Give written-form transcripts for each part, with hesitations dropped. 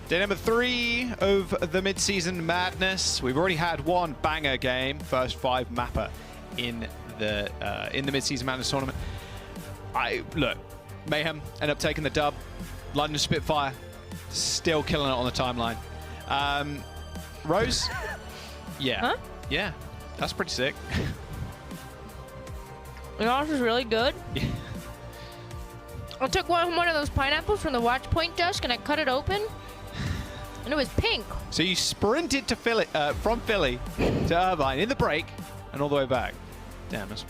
Day number 3 of the Midseason Madness. We've already had one banger game, first 5 mapper in the Midseason Madness Tournament. Look, Mayhem end up taking the dub. London Spitfire still killing it on the timeline. Rose, yeah, huh? Yeah, that's pretty sick. You know, this is really good. Yeah. I took one of those pineapples from the watch point desk and I cut it open, and it was pink. So you sprinted to Philly, from Philly to Irvine in the break and all the way back. Damn, that's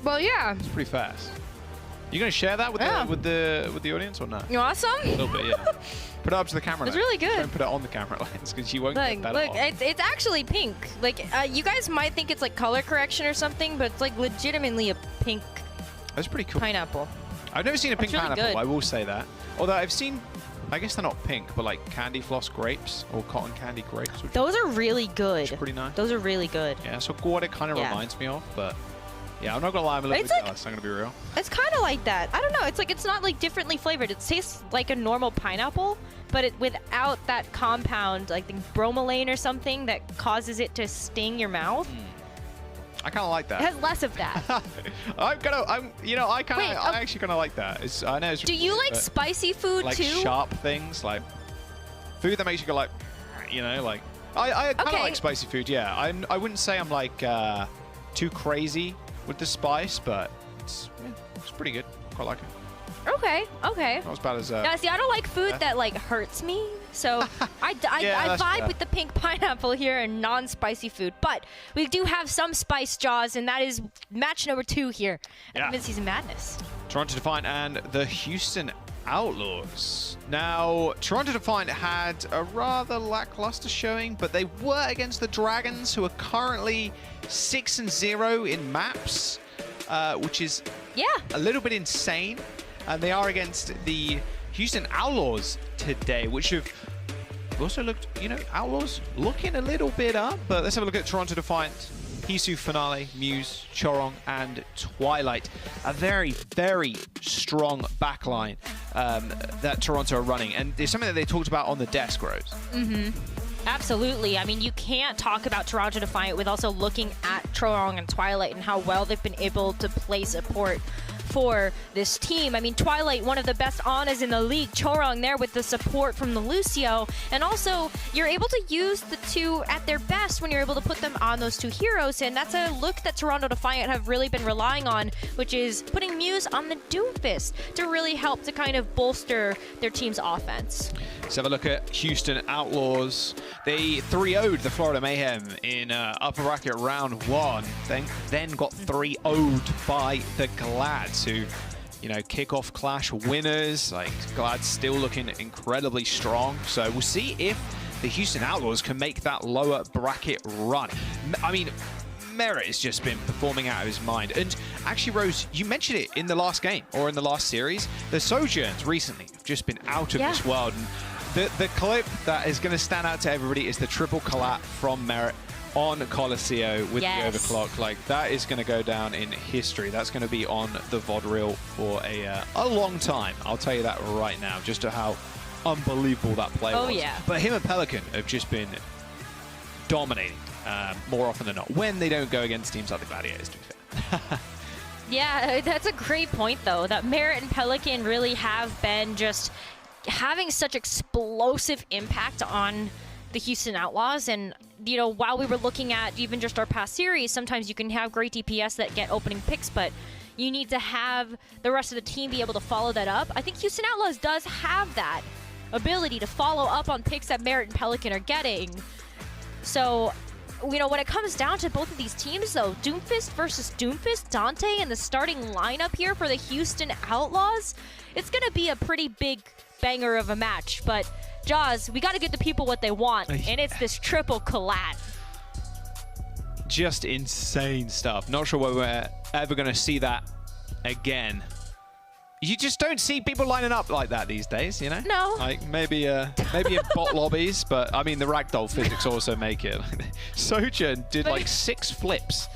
yeah. pretty fast. You gonna share that with the audience or not? You want some? A little bit, yeah. Put it up to the camera. It's lens. really good. Don't put it on the camera lens because you won't get that Look, off. it's actually pink. Like, you guys might think it's like color correction or something, but it's like legitimately a pink That's pretty cool. pineapple. I've never seen a pink really pineapple, good. I will say that. Although I've seen, I guess they're not pink, but like candy floss grapes or cotton candy grapes. Which Those are really good. Which are pretty nice. Those are really good. Yeah, so what it kind of reminds me of, but yeah, I'm not gonna lie, I'm a little bit jealous, I'm gonna be real. It's kind of like that. I don't know. It's like it's not like differently flavored. It tastes like a normal pineapple, but without that compound, like the bromelain or something that causes it to sting your mouth. I kind of like that. It has less of that. I actually kind of like that. I know. Do you like spicy food like too? Like sharp things, like food that makes you go like, you know, like I kind of like spicy food. Yeah, I wouldn't say I'm like too crazy with the spice, but it's pretty good. Quite like it. Okay. Not as bad as. Now, see, I don't like food that like hurts me, so I vibe with the pink pineapple here and non-spicy food. But we do have some spice, Jaws, and that is match number 2 here at Midseason Madness. Toronto Defiant and the Houston Outlaws. Now, Toronto Defiant had a rather lackluster showing, but they were against the Dragons, who are currently 6-0 in maps, which is a little bit insane. And they are against the Houston Outlaws today, which have also looked, you know, Outlaws looking a little bit up. But let's have a look at Toronto Defiant, Hisu, Finale, Muse, Chorong, and Twilight. A very, very strong backline that Toronto are running. And there's something that they talked about on the desk, Rose. Absolutely. I mean, you can't talk about Toronto Defiant with also looking at Chorong and Twilight and how well they've been able to play support for this team. I mean, Twilight, one of the best Anas in the league. Chorong there with the support from the Lucio. And also, you're able to use the two at their best when you're able to put them on those 2 heroes. And that's a look that Toronto Defiant have really been relying on, which is putting Muse on the Doomfist to really help to kind of bolster their team's offense. Let's have a look at Houston Outlaws. They 3-0'd the Florida Mayhem in upper bracket round 1. Then got 3-0'd by the Glads, who, you know, kickoff clash winners. Like, Glad's still looking incredibly strong. So we'll see if the Houston Outlaws can make that lower bracket run. I mean, Merit has just been performing out of his mind. And actually, Rose, you mentioned it in the last game or in the last series. The Sojourns recently have just been out of this world. And the clip that is going to stand out to everybody is the triple collat from Merit on Colosseo with the overclock. Like, that is going to go down in history. That's going to be on the VOD reel for a long time. I'll tell you that right now, just to how unbelievable that play was. But him and Pelican have just been dominating more often than not when they don't go against teams like the Gladiators, to be fair. Yeah, that's a great point, though, that Merit and Pelican really have been just having such explosive impact on the Houston Outlaws. And, you know, while we were looking at even just our past series, sometimes you can have great DPS that get opening picks, but you need to have the rest of the team be able to follow that up. I think Houston Outlaws does have that ability to follow up on picks that Merit and Pelican are getting. So, you know, when it comes down to both of these teams, though, Doomfist versus Doomfist, Dante in the starting lineup here for the Houston Outlaws, it's going to be a pretty big banger of a match. But, Jaws, we got to get the people what they want, and it's this triple collat. Just insane stuff. Not sure whether we're ever going to see that again. You just don't see people lining up like that these days, you know? No. Like, maybe in bot lobbies, but I mean, the ragdoll physics also make it. Sojourn did like 6 flips.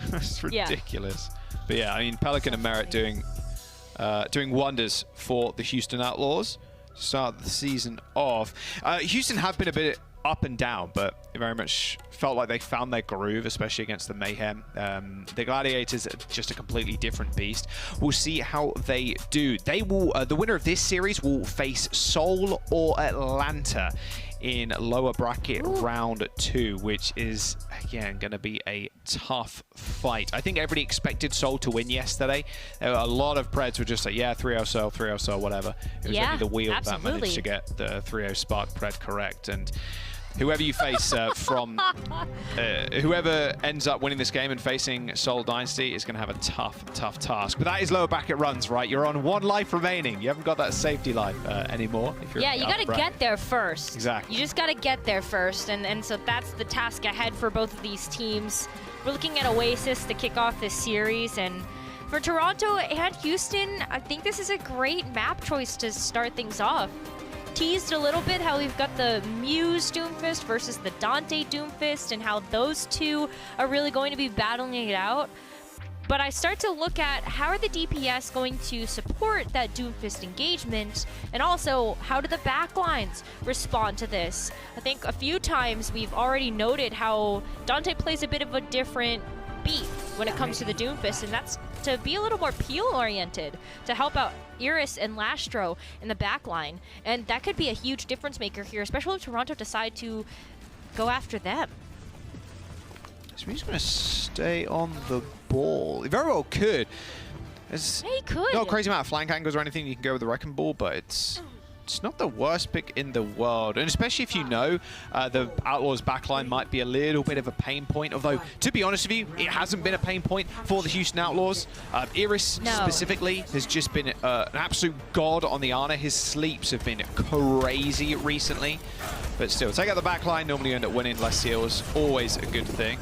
That's ridiculous. But yeah, I mean, Pelican and Merit doing wonders for the Houston Outlaws. start the season off. Houston have been a bit up and down, but it very much felt like they found their groove, especially against the Mayhem. The Gladiators are just a completely different beast. We'll see how they do. They will, the winner of this series will face Seoul or Atlanta in lower bracket round 2, which is, again, going to be a tough fight. I think everybody expected Seoul to win yesterday. There were a lot of Preds were just like, yeah, 3-0 Seoul, 3-0 Seoul, whatever. It was only the wheel that managed to get the 3-0 Spark Pred correct. And whoever you face whoever ends up winning this game and facing Seoul Dynasty is going to have a tough task. But that is lower bracket runs, right? You're on 1 life remaining. You haven't got that safety life anymore. If you're you got to get there first. Exactly. You just got to get there first, and so that's the task ahead for both of these teams. We're looking at Oasis to kick off this series, and for Toronto and Houston, I think this is a great map choice to start things off. Teased a little bit how we've got the Muse Doomfist versus the Dante Doomfist and how those two are really going to be battling it out. But I start to look at how are the DPS going to support that Doomfist engagement, and also how do the backlines respond to this? I think a few times we've already noted how Dante plays a bit of a different beat when it comes to the Doomfist, and that's to be a little more peel-oriented, to help out Iris and Lastro in the backline. And that could be a huge difference maker here, especially if Toronto decide to go after them. So he's going to stay on the ball. He very well could. There's he could. not a crazy amount of flank angles or anything you can go with the Wrecking Ball, but it's not the worst pick in the world. And especially if you know the Outlaws backline might be a little bit of a pain point. Although, to be honest with you, it hasn't been a pain point for the Houston Outlaws. Iris specifically has just been an absolute god on the Ana. His sleeps have been crazy recently. But still, take out the backline, normally you end up winning. Less seals, always a good thing.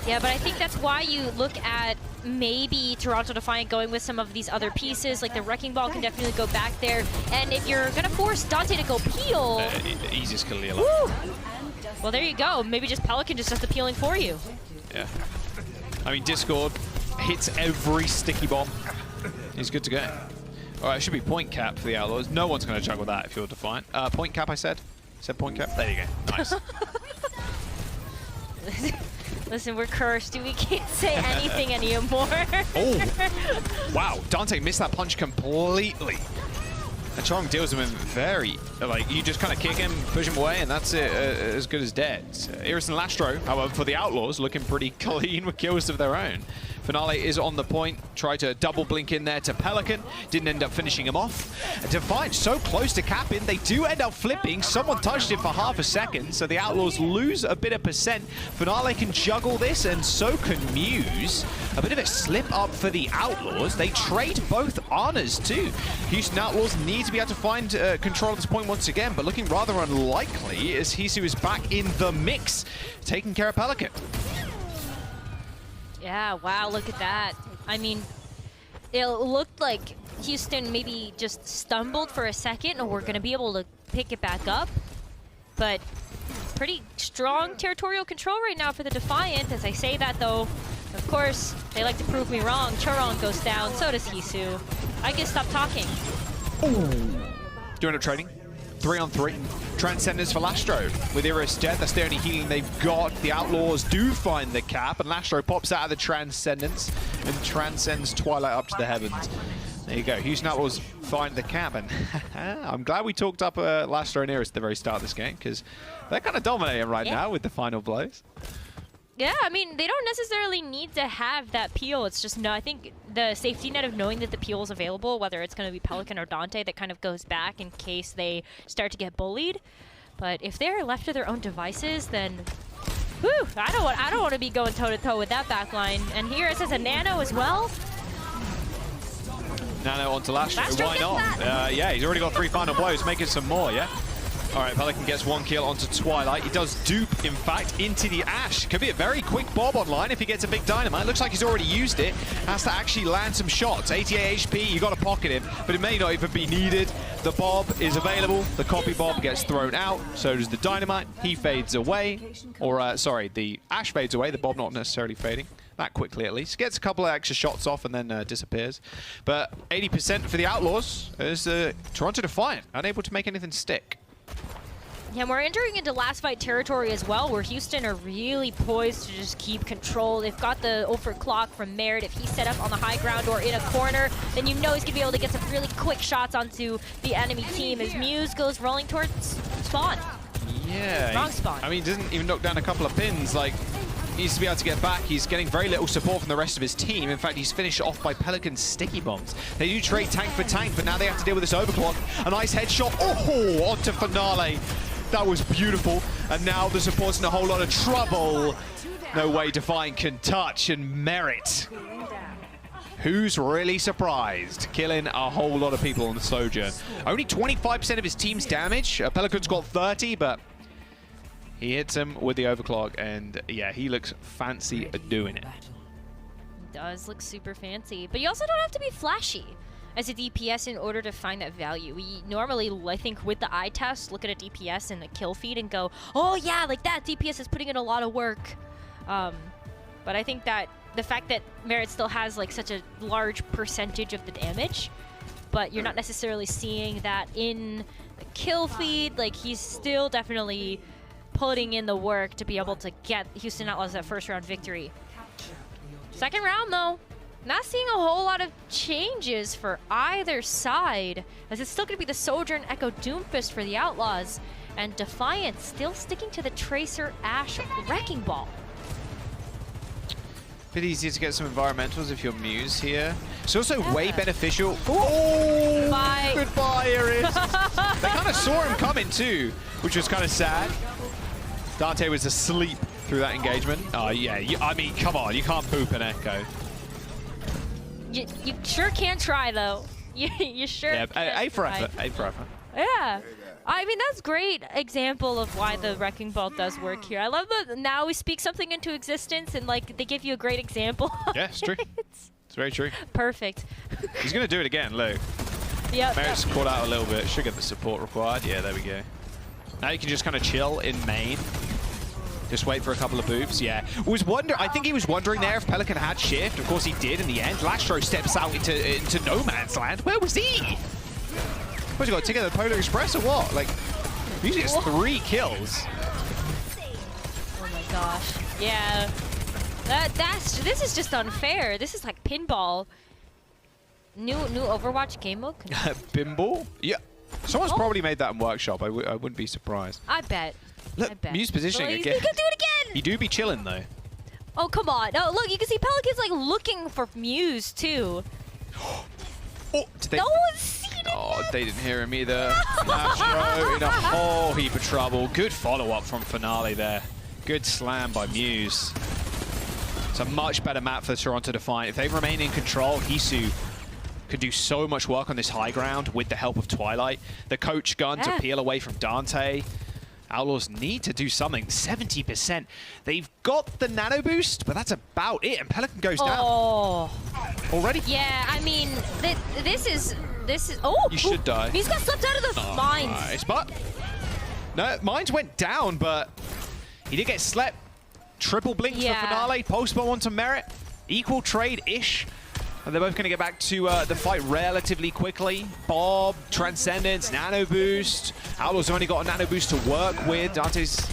Yeah, but I think that's why you look at maybe Toronto Defiant going with some of these other pieces, like the Wrecking Ball can definitely go back there. And if you're going to force Dante to go peel... easiest kill of well, there you go. Maybe just Pelican just does the peeling for you. Yeah. I mean, Discord hits every sticky bomb. He's good to go. All right, it should be point cap for the Outlaws. No one's going to juggle that if you're Defiant. Point cap, I said. Said point cap. There you go. Nice. Listen, we're cursed. We can't say anything anymore. Oh, wow. Dante missed that punch completely. And Chong deals him in very, like, you just kind of kick him, push him away, and that's it, as good as dead. Iris and Lastro, however, for the Outlaws, looking pretty clean with kills of their own. Finale is on the point. Tried to double blink in there to Pelican. Didn't end up finishing him off. Defiant so close to capping. They do end up flipping. Someone touched him for half a second, so the Outlaws lose a bit of percent. Finale can juggle this, and so can Muse. A bit of a slip up for the Outlaws. They trade both Anas too. Houston Outlaws need to be able to find control of this point once again, but looking rather unlikely as Hisu is back in the mix, taking care of Pelican. Yeah, wow, look at that. I mean, it looked like Houston maybe just stumbled for a second, and we're going to be able to pick it back up. But pretty strong territorial control right now for the Defiant. As I say that, though, of course, they like to prove me wrong. Chorong goes down, so does Hisu. I can stop talking. Ooh. Do you end up trading? 3-on-3. Transcendence for Lastro. With Iris dead, that's the only healing they've got. The Outlaws do find the cap, and Lastro pops out of the Transcendence and transcends Twilight up to the heavens. There you go. Houston Outlaws find the cap, and I'm glad we talked up Lastro and Iris at the very start of this game, because they're kind of dominating right now with the final blows. Yeah, I mean, they don't necessarily need to have that peel. It's just, no, I think the safety net of knowing that the peel is available, whether it's going to be Pelican or Dante, that kind of goes back in case they start to get bullied. But if they're left to their own devices, then, whew, I don't want to be going toe-to-toe with that backline. And here it says a Nano as well. Nano onto Lastro. Why not? Yeah, he's already got 3 final blows, making some more, yeah? All right, Pelican gets 1 kill onto Twilight. He does dupe, in fact, into the Ash. Could be a very quick Bob online if he gets a big dynamite. Looks like he's already used it. Has to actually land some shots. 88 HP, you got to pocket him, but it may not even be needed. The Bob is available. The copy Bob gets thrown out. So does the dynamite. He fades away. Or, sorry, the Ash fades away. The Bob not necessarily fading. that quickly at least. Gets a couple of extra shots off and then disappears. But 80% for the Outlaws as Toronto Defiant, unable to make anything stick. Yeah, and we're entering into last fight territory as well, where Houston are really poised to just keep control. They've got the overclock from Merit. If he's set up on the high ground or in a corner, then you know he's going to be able to get some really quick shots onto the enemy team as Muse goes rolling towards spawn. Yeah. Wrong spawn. I mean, doesn't even knock down a couple of pins. Like, needs to be able to get back. He's getting very little support from the rest of his team. In fact, he's finished off by Pelican's sticky bombs. They do trade tank for tank, but now they have to deal with this overclock. A nice headshot. Oh, onto Finale. That was beautiful. And now the support's in a whole lot of trouble. No way Defiant can touch, and Merit. Who's really surprised? Killing a whole lot of people on the Sojourn. Only 25% of his team's damage. Pelican's got 30, but he hits him with the overclock, and yeah, he looks fancy at doing it. He does look super fancy, but you also don't have to be flashy as a DPS in order to find that value. We normally, I think, with the eye test, look at a DPS and the kill feed and go, oh yeah, like that DPS is putting in a lot of work. But I think that the fact that Merit still has like such a large percentage of the damage, but you're not necessarily seeing that in the kill feed, like he's still definitely putting in the work to be able to get Houston Outlaws that first round victory. Second round though, not seeing a whole lot of changes for either side, as it's still going to be the Sojourn Echo Doomfist for the Outlaws, and Defiant still sticking to the Tracer Ash Wrecking Ball. Bit easier to get some environmentals if you're Muse here. It's also way beneficial. Oh, Bye. Goodbye, Iris. They kind of saw him coming too, which was kind of sad. Dante was asleep through that engagement. Oh yeah, I mean, come on, you can't boop an Echo. You sure can try though. You sure. Yeah, can A for try. effort. A for effort. Yeah. I mean, that's great example of why the Wrecking Ball does work here. I love that now we speak something into existence and like they give you a great example. Yeah, it's true. It's very true. Perfect. He's going to do it again, look. Yep. Merit's caught out a little bit. Should get the support required. Yeah, there we go. Now you can just kind of chill in main. Just wait for a couple of boops. Yeah. I think he was wondering there if Pelican had shift. Of course he did in the end. Lastro steps out into no man's land. Where was he? What, you got a ticket to the Polar Express or what? Like, usually it's 3 kills. Oh my gosh. Yeah. This is just unfair. This is like pinball. New Overwatch game mode? Pinball? Yeah. Someone's probably made that in Workshop. I wouldn't be surprised. I bet. Look, I bet. Muse positioning again. He could do it again! You do be chilling though. Oh, come on. Oh, look, you can see Pelican's like looking for Muse too. Oh, did they... No one's seen it Oh, yet. they didn't hear him either. Lastro in a whole heap of trouble. Good follow-up from Finale there. Good slam by Muse. It's a much better map for Toronto Defiant. If they remain in control, Hisu could do so much work on this high ground with the help of Twilight. The coach gun to peel away from Dante. Outlaws need to do something. 70%. They've got the nano boost, but that's about it. And Pelican goes down. Already? Yeah, I mean, this is. Oh, you should die. He's got slipped out of the mines. Nice, but no, mines went down, but he did get slept. Triple blink for Finale. Post bomb onto Merit. Equal trade-ish. And they're both going to get back to the fight relatively quickly. Bob, Transcendence, Nano Boost. Outlaws only got a Nano Boost to work with. Dante's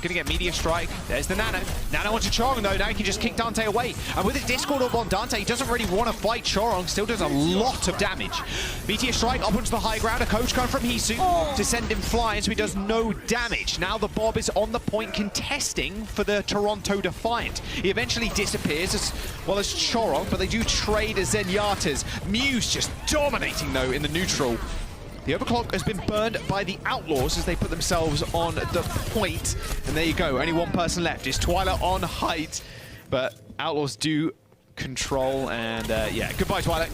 going to get Meteor Strike. There's the Nano. Nano onto Chorong, though. Now he can just kick Dante away. And with his Discord up on Dante, he doesn't really want to fight Chorong. Still does a lot of damage. Meteor Strike up onto the high ground. A coach gun from Hisu to send him flying, so he does no damage. Now the Bob is on the point contesting for the Toronto Defiant. He eventually disappears as well as Chorong, but they do trade as Zenyatta's. Muse just dominating, though, in the neutral. The overclock has been burned by the Outlaws as they put themselves on the point. And there you go, only one person left. It's Twilight on height, but Outlaws do control, and yeah, goodbye, Twilight.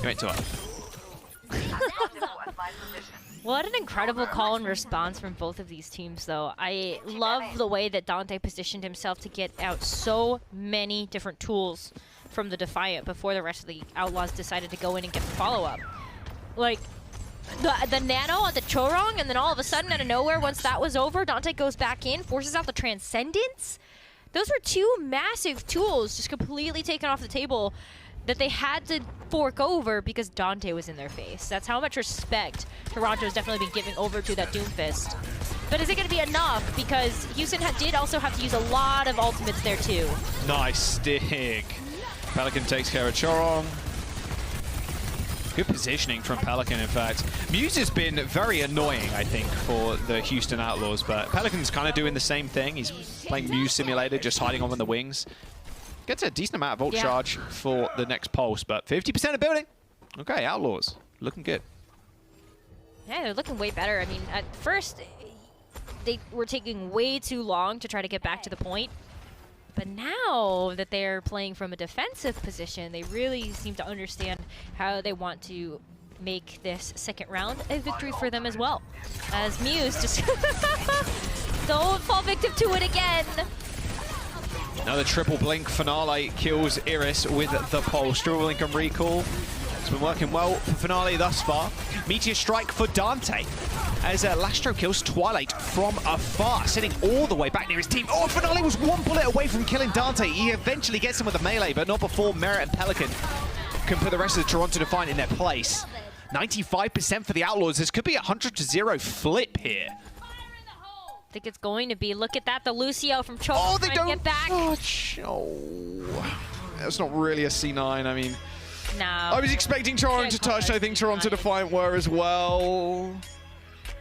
You ain't Twilight. What an incredible call and response from both of these teams, though. I love the way that Dante positioned himself to get out so many different tools from the Defiant before the rest of the Outlaws decided to go in and get the follow-up. Like, the nano on the Chorong, and then all of a sudden, out of nowhere, once that was over, Dante goes back in, forces out the Transcendence. those were two massive tools just completely taken off the table that they had to fork over because Dante was in their face. That's how much respect Toronto's definitely been giving over to that Doomfist. But is it going to be enough? Because Houston did also have to use a lot of ultimates there too. Nice stick. Pelican takes care of Chorong. Good positioning from Pelican, in fact. Muse has been very annoying, I think, for the Houston Outlaws, but Pelican's kind of doing the same thing. He's playing Muse Simulator, just hiding on the wings. Gets a decent amount of ult charge for the next pulse, but 50% of building. Okay, Outlaws, looking good. Yeah, they're looking way better. I mean, at first, they were taking way too long to try to get back to the point. But now that they're playing from a defensive position, they really seem to understand how they want to make this second round a victory for them as well. As Muse just don't fall victim to it again. Another triple blink finale kills Iris with the pulse. Triple blink and recall. It's been working well for Finale thus far. Meteor strike for Dante as Lastro kills Twilight from afar, sitting all the way back near his team. Oh, Finale was one bullet away from killing Dante. He eventually gets him with a melee, but not before Merit and Pelican can put the rest of the Toronto Defiant in their place. 95% for the Outlaws. This could be a 100-0 flip here. I think it's going to be. Look at that, the Lucio from Cho. Oh, they don't get back. touch. Oh, that's not really a C9. I mean, no. I was expecting Toronto to touch. I think Toronto Defiant were as well.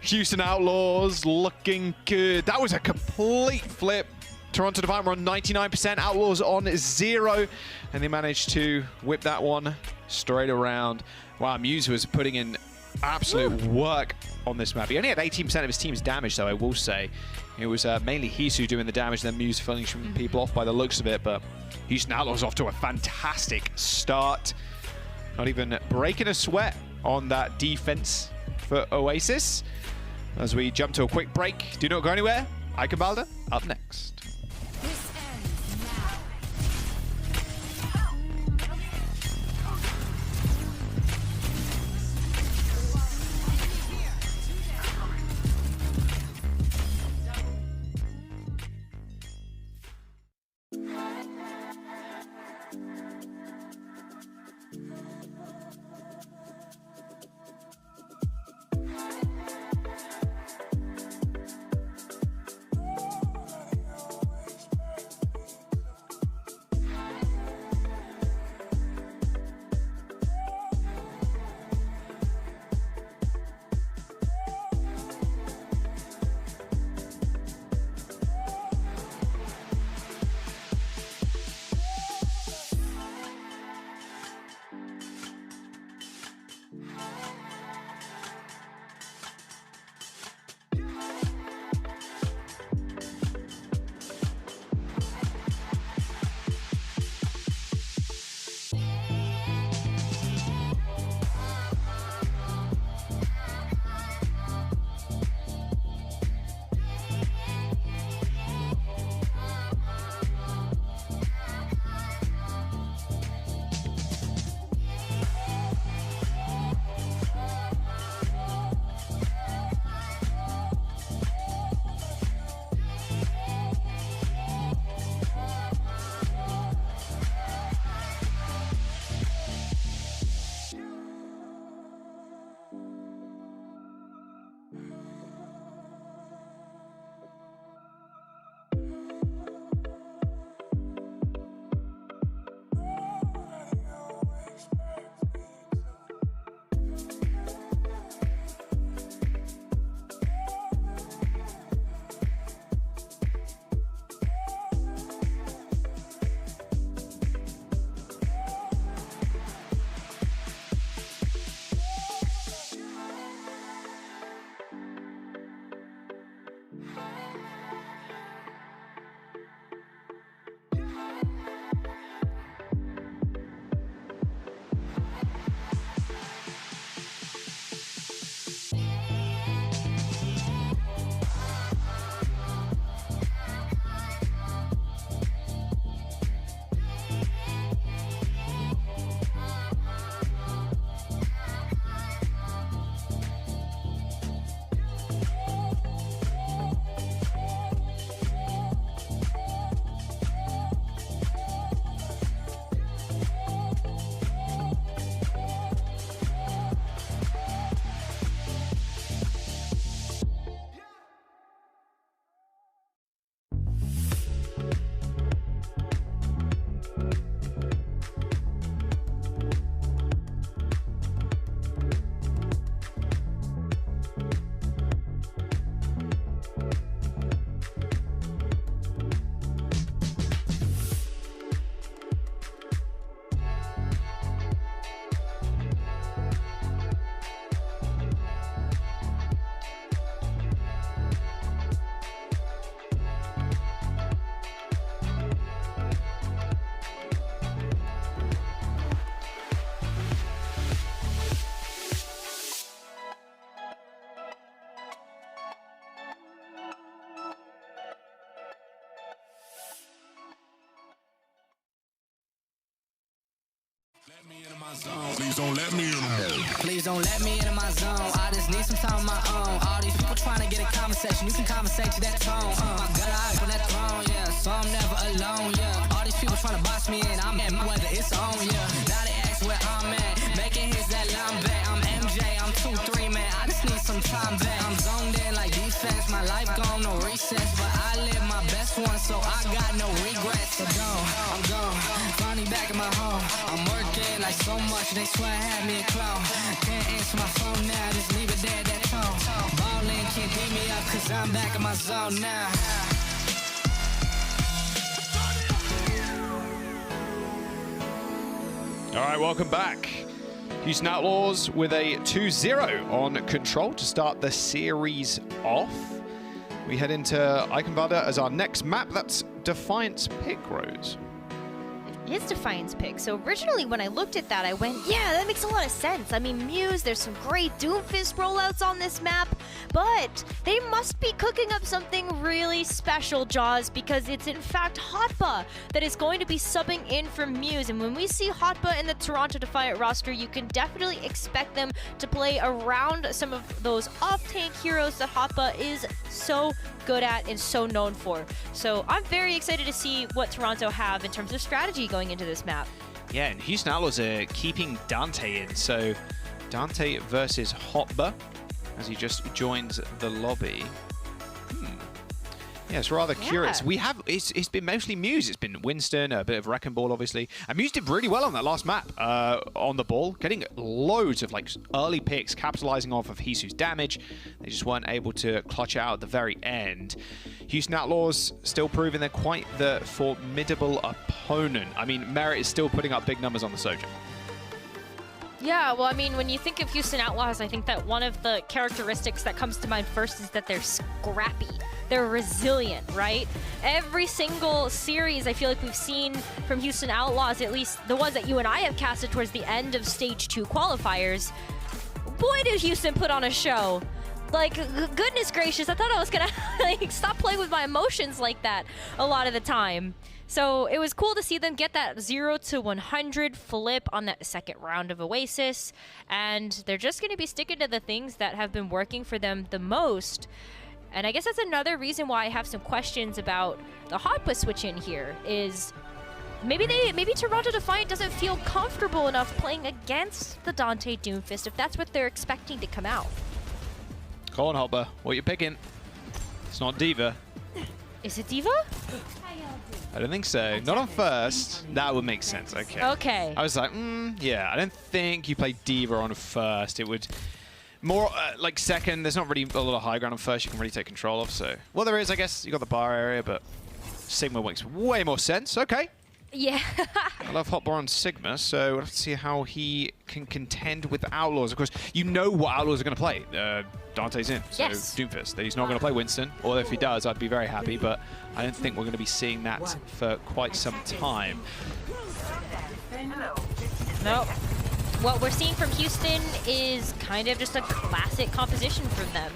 Houston Outlaws looking good. That was a complete flip. Toronto Defiant were on 99%, Outlaws on 0, and they managed to whip that one straight around. Wow, Muse was putting in absolute work on this map. He only had 18% of his team's damage, though, I will say. It was mainly Hisu doing the damage, then Muse finishing people off by the looks of it, but Houston Outlaws off to a fantastic start. Not even breaking a sweat on that defense for Oasis. As we jump to a quick break, do not go anywhere. Eichenwalde up next. Please don't let me in. Please don't let me into my zone. I just need some time of my own. All these people trying to get a conversation. You can conversate to that tone. My gut eye on that throne, yeah. So I'm never alone, yeah. All these people trying to box me in. I'm at whether it's on, yeah. Now they ask where I'm at. Making hits that line back. I'm MJ, I'm 2-3, man. I just need some time back. I'm zoned in like defense. My life gone, no recess. But I live my best one, so I got no regrets. So I'm gone. Finally back in my home. I'm working like so much. They swear I had me a clone. Can't answer my phone now. Just leave it there, that tone. Ballin' can't beat me up, cause I'm back in my zone now. All right, welcome back. Houston Outlaws with a 2-0 on control to start the series off. We head into Eichenwalde as our next map. That's Defiant's pick, Rose. His Defiant's pick. So originally when I looked at that, I went, yeah, that makes a lot of sense. I mean, Muse, there's some great Doomfist rollouts on this map, but they must be cooking up something really special, Jaws, because it's in fact Hotba that is going to be subbing in for Muse. And when we see Hotba in the Toronto Defiant roster, you can definitely expect them to play around some of those off-tank heroes that Hotba is so good at and so known for. So I'm very excited to see what Toronto have in terms of strategy going into this map. Yeah, and Houston Outlaws are keeping Dante in. So Dante versus Hotba as he just joins the lobby. Yeah, it's rather curious. We have, it's been mostly Muse. It's been Winston, a bit of Wrecking Ball, obviously. And Muse did really well on that last map on the ball, getting loads of like early picks, capitalizing off of Hisu's damage. They just weren't able to clutch it out at the very end. Houston Outlaws still proving they're quite the formidable opponent. I mean, Merit is still putting up big numbers on the Sojourn. Yeah, well, I mean, when you think of Houston Outlaws, I think that one of the characteristics that comes to mind first is that they're scrappy. They're resilient, right? Every single series I feel like we've seen from Houston Outlaws, at least the ones that you and I have casted towards the end of Stage 2 qualifiers, boy, did Houston put on a show. Like, goodness gracious, I thought I was gonna like stop playing with my emotions like that a lot of the time. So it was cool to see them get that 0 to 100 flip on that second round of Oasis. And they're just going to be sticking to the things that have been working for them the most. And I guess that's another reason why I have some questions about the Hotba switch in here is maybe Toronto Defiant doesn't feel comfortable enough playing against the Dante Doomfist if that's what they're expecting to come out. Go on, Hotba. What are you picking? It's not Diva. Is it Diva? I don't think so. Not on first. That would make sense. Okay. Okay. I was like, yeah, I don't think you play Diva on first. It would more like second. There's not really a lot of high ground on first you can really take control of. So, well, there is, I guess. You got the bar area, but Sigma makes way more sense. Okay. Yeah. I love Hotbar on Sigma, so we'll have to see how he can contend with Outlaws. Of course, you know what Outlaws are going to play. Dante's in, so yes. Doomfist. He's not going to play Winston, or if he does, I'd be very happy, but I don't think we're going to be seeing that for quite some time. Nope. What we're seeing from Houston is kind of just a classic composition from them.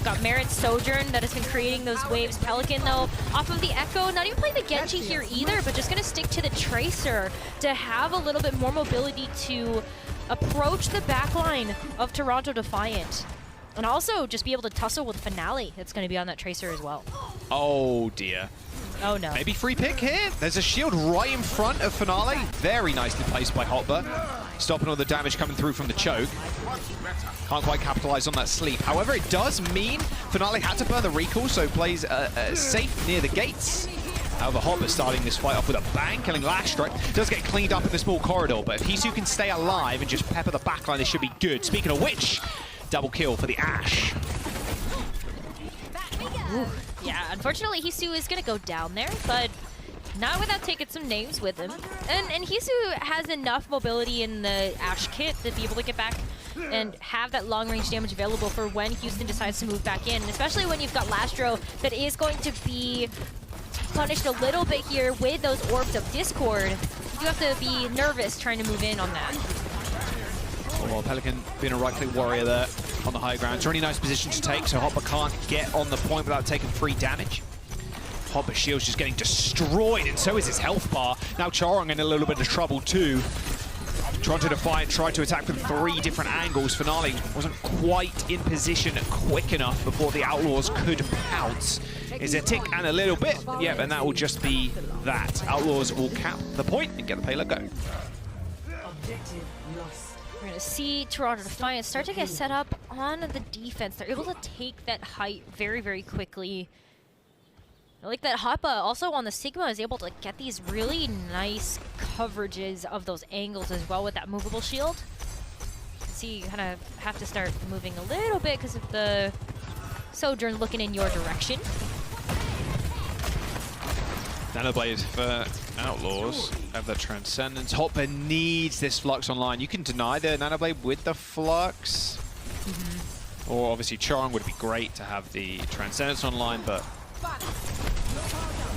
Got Merit's Sojourn that has been creating those waves. Pelican, though, off of the Echo, not even playing the Genji here either, but just going to stick to the Tracer to have a little bit more mobility to approach the backline of Toronto Defiant. And also just be able to tussle with Finale that's going to be on that Tracer as well. Oh, dear. Oh, no. Maybe free pick here. There's a shield right in front of Finale. Very nicely placed by Hotba. Stopping all the damage coming through from the choke. Can't quite capitalize on that sleep. However, it does mean Finale had to burn the recall, so plays safe near the gates. However, Hotba starting this fight off with a bang, killing Last Strike. Does get cleaned up in the small corridor, but if Hisu can stay alive and just pepper the backline, this should be good. Speaking of which, double kill for the Ashe. Ooh. Yeah, unfortunately, Hisu is going to go down there, but not without taking some names with him. And Hisu has enough mobility in the Ashe kit to be able to get back and have that long-range damage available for when Houston decides to move back in, especially when you've got Lastro that is going to be punished a little bit here with those Orbs of Discord. You have to be nervous trying to move in on that. Oh, well, Pelican being a right-click warrior there on the high ground. It's a really nice position to take, so Hotba can't get on the point without taking free damage. Hotba's shield's just getting destroyed, and so is his health bar. Now Charong in a little bit of trouble too. Toronto Defiant tried to attack from 3 different angles. Finale wasn't quite in position quick enough before the Outlaws could pounce. Is a tick and a little bit. Yeah, and that will just be that. Outlaws will cap the point and get the payload going. We're going to see Dorado Defiant start to get set up on the defense. They're able to take that height very, very quickly. I like that Hoppa also on the Sigma is able to get these really nice coverages of those angles as well with that movable shield. See, you kind of have to start moving a little bit because of the Sojourn looking in your direction. Nanoblade for Outlaws have the Transcendence. Hopper needs this Flux online. You can deny the Nanoblade with the Flux. Or obviously Chorong would be great to have the Transcendence online, but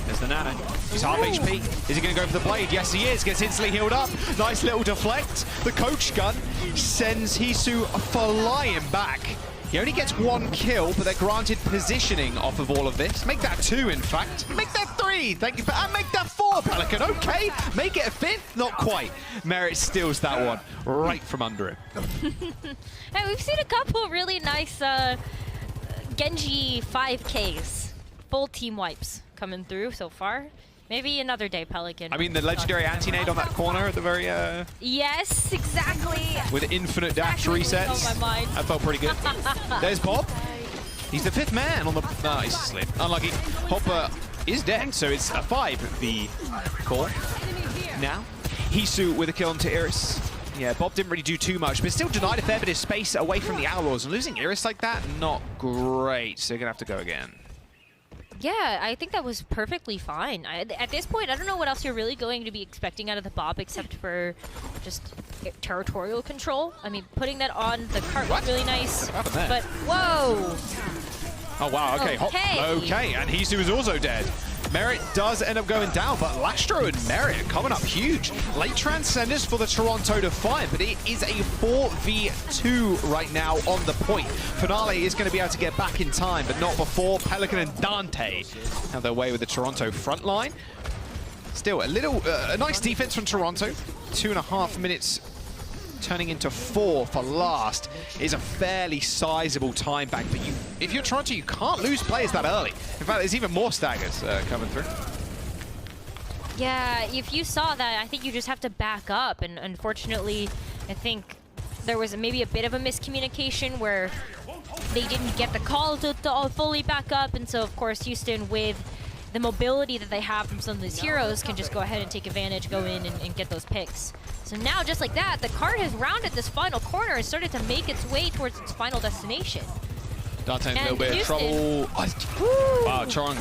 there's the Nano. He's half HP. Is he going to go for the Blade? Yes, he is. Gets instantly healed up. Nice little deflect. The Coach Gun sends Hisu flying back. He only gets 1 kill, but they're granted positioning off of all of this. Make that 2, in fact. Make that 3. Thank you. And make that 4, Pelican. Okay. Make it a 5th. Not quite. Merit steals that one right from under him. Hey, we've seen a couple really nice Genji 5Ks. Full team wipes coming through so far. Maybe another day, Pelican. I mean, the legendary anti-nade on that corner at the very... Yes, exactly. With infinite dash resets. On my mind. That felt pretty good. There's Bob. He's the 5th man on the... No, he's asleep. Unlucky. Hopper is dead, so it's a 5v4 now. Hisu with a kill onto Iris. Yeah, Bob didn't really do too much, but still denied a fair bit of space away from the Outlaws. And losing Iris like that, not great. So they're going to have to go again. Yeah, I think that was perfectly fine. At this point, I don't know what else you're really going to be expecting out of the Bob except for just territorial control. I mean, putting that on the cart was really nice. But, whoa! Oh, wow, okay. Okay, and Hisu is also dead. Merit does end up going down, but Lastro and Merit coming up huge. Late Transcendence for the Toronto Defiant, but it is a 4v2 right now on the point. Finale is going to be able to get back in time, but not before Pelican and Dante have their way with the Toronto front line. Still, a nice defense from Toronto. 2.5 minutes turning into 4 for last is a fairly sizable time back. But if you're Toronto, you can't lose players that early. In fact, there's even more staggers coming through. Yeah, if you saw that, I think you just have to back up. And unfortunately, I think there was maybe a bit of a miscommunication where they didn't get the call to fully back up. And so, of course, Houston, with the mobility that they have from some of these heroes, can just go ahead and take advantage, go in and get those picks. So now, just like that, the cart has rounded this final corner and started to make its way towards its final destination. Dante in a little bit of trouble. Wow, Chorong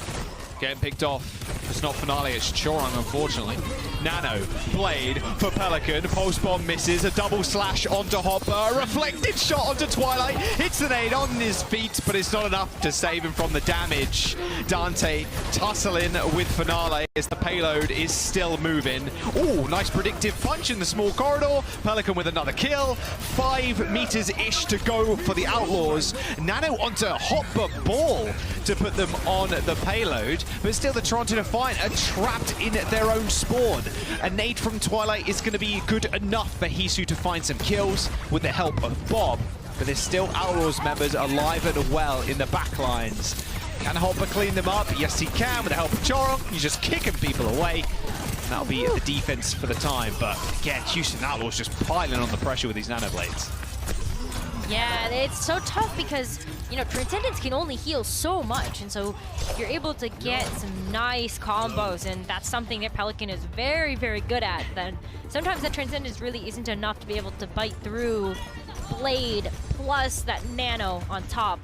getting picked off. It's not Finale, it's Chorong, unfortunately. Nano, Blade for Pelican. Pulse Bomb misses. A double slash onto Hopper. A reflected shot onto Twilight. Hits the nade on his feet, but it's not enough to save him from the damage. Dante tussling with Finale as the payload is still moving. Ooh, nice predictive punch in the small corridor. Pelican with another kill. 5 meters-ish to go for the Outlaws. Nano onto Hopper Ball to put them on the payload, but still the Toronto Defiant are trapped in their own spawn. A nade from Twilight is going to be good enough for Hisu to find some kills with the help of Bob, but there's still Outlaws members alive and well in the back lines. Can Hopper clean them up? Yes, he can with the help of Chorong. He's just kicking people away. That'll be the defense for the time, but again, Houston Outlaws just piling on the pressure with these nanoblades. Yeah, it's so tough because, you know, Transcendence can only heal so much, and so you're able to get some nice combos, and that's something that Pelican is very, very good at. Then sometimes that Transcendence really isn't enough to be able to bite through Blade plus that Nano on top.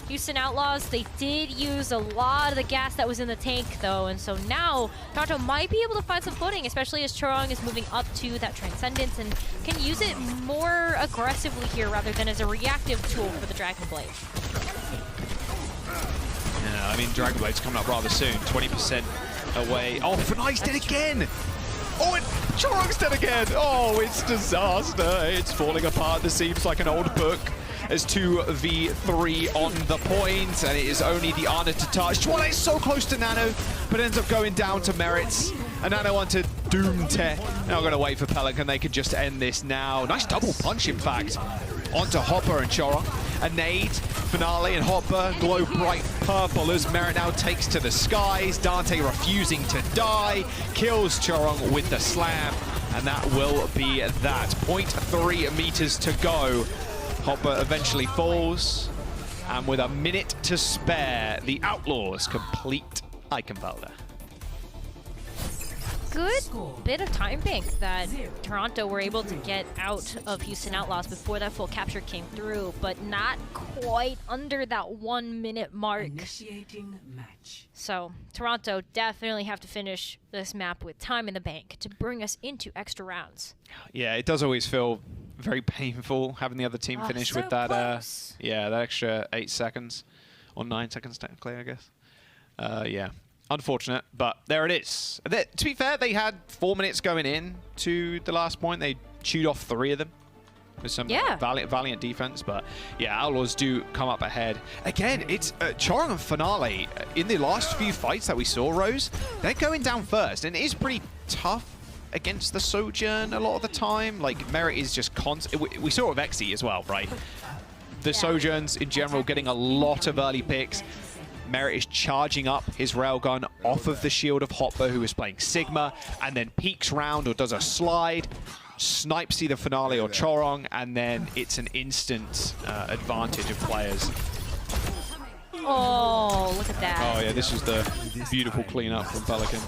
Houston Outlaws, they did use a lot of the gas that was in the tank, though, and so now Toronto might be able to find some footing, especially as Chorong is moving up to that Transcendence and can use it more aggressively here rather than as a reactive tool for the Dragon Blade. Yeah, I mean, Dragon Blade's coming up rather soon, 20% away. Oh, Finale's dead again! Oh, and Chorong's dead again! Oh, it's disaster! It's falling apart. This seems like an old book. As 2v3 on the point, and it is only the Ana to touch. Twilight's so close to Nano, but ends up going down to Merits. A nano onto Doomte. Now going to wait for Pelican. They could just end this now. Nice double punch, in fact, onto Hopper and Chorong. A nade, Finale, and Hopper glow bright purple as Merit now takes to the skies. Dante refusing to die, kills Chorong with the slam, and that will be that. 0.3 meters to go. Hopper eventually falls, and with a minute to spare, the Outlaws complete Eichenwalde. Good bit of time bank that Toronto were able to get out of Houston Outlaws before that full capture came through, but not quite under that 1 minute mark. So Toronto definitely have to finish this map with time in the bank to bring us into extra rounds. Yeah, it does always feel very painful having the other team finish so with that close. yeah, that extra 8 seconds, or 9 seconds technically, I guess. Yeah, unfortunate, but there it is. To be fair, they had 4 minutes going in to the last point. They chewed off 3 of them with some valiant defense, but yeah, Outlaws do come up ahead. Again, it's Chorong and Finale. In the last few fights that we saw, Rose, they're going down first, and it is pretty tough against the Sojourn a lot of the time. Like, Merit is just constant. We saw it with Exy as well, right? The Sojourns in general getting a lot of early picks. Merit is charging up his railgun off of the shield of Hopper, who is playing Sigma, and then peeks round or does a slide, snipes either Finale or Chorong, and then it's an instant advantage of players. Oh, look at that. Oh yeah, this is the beautiful cleanup from Pelican.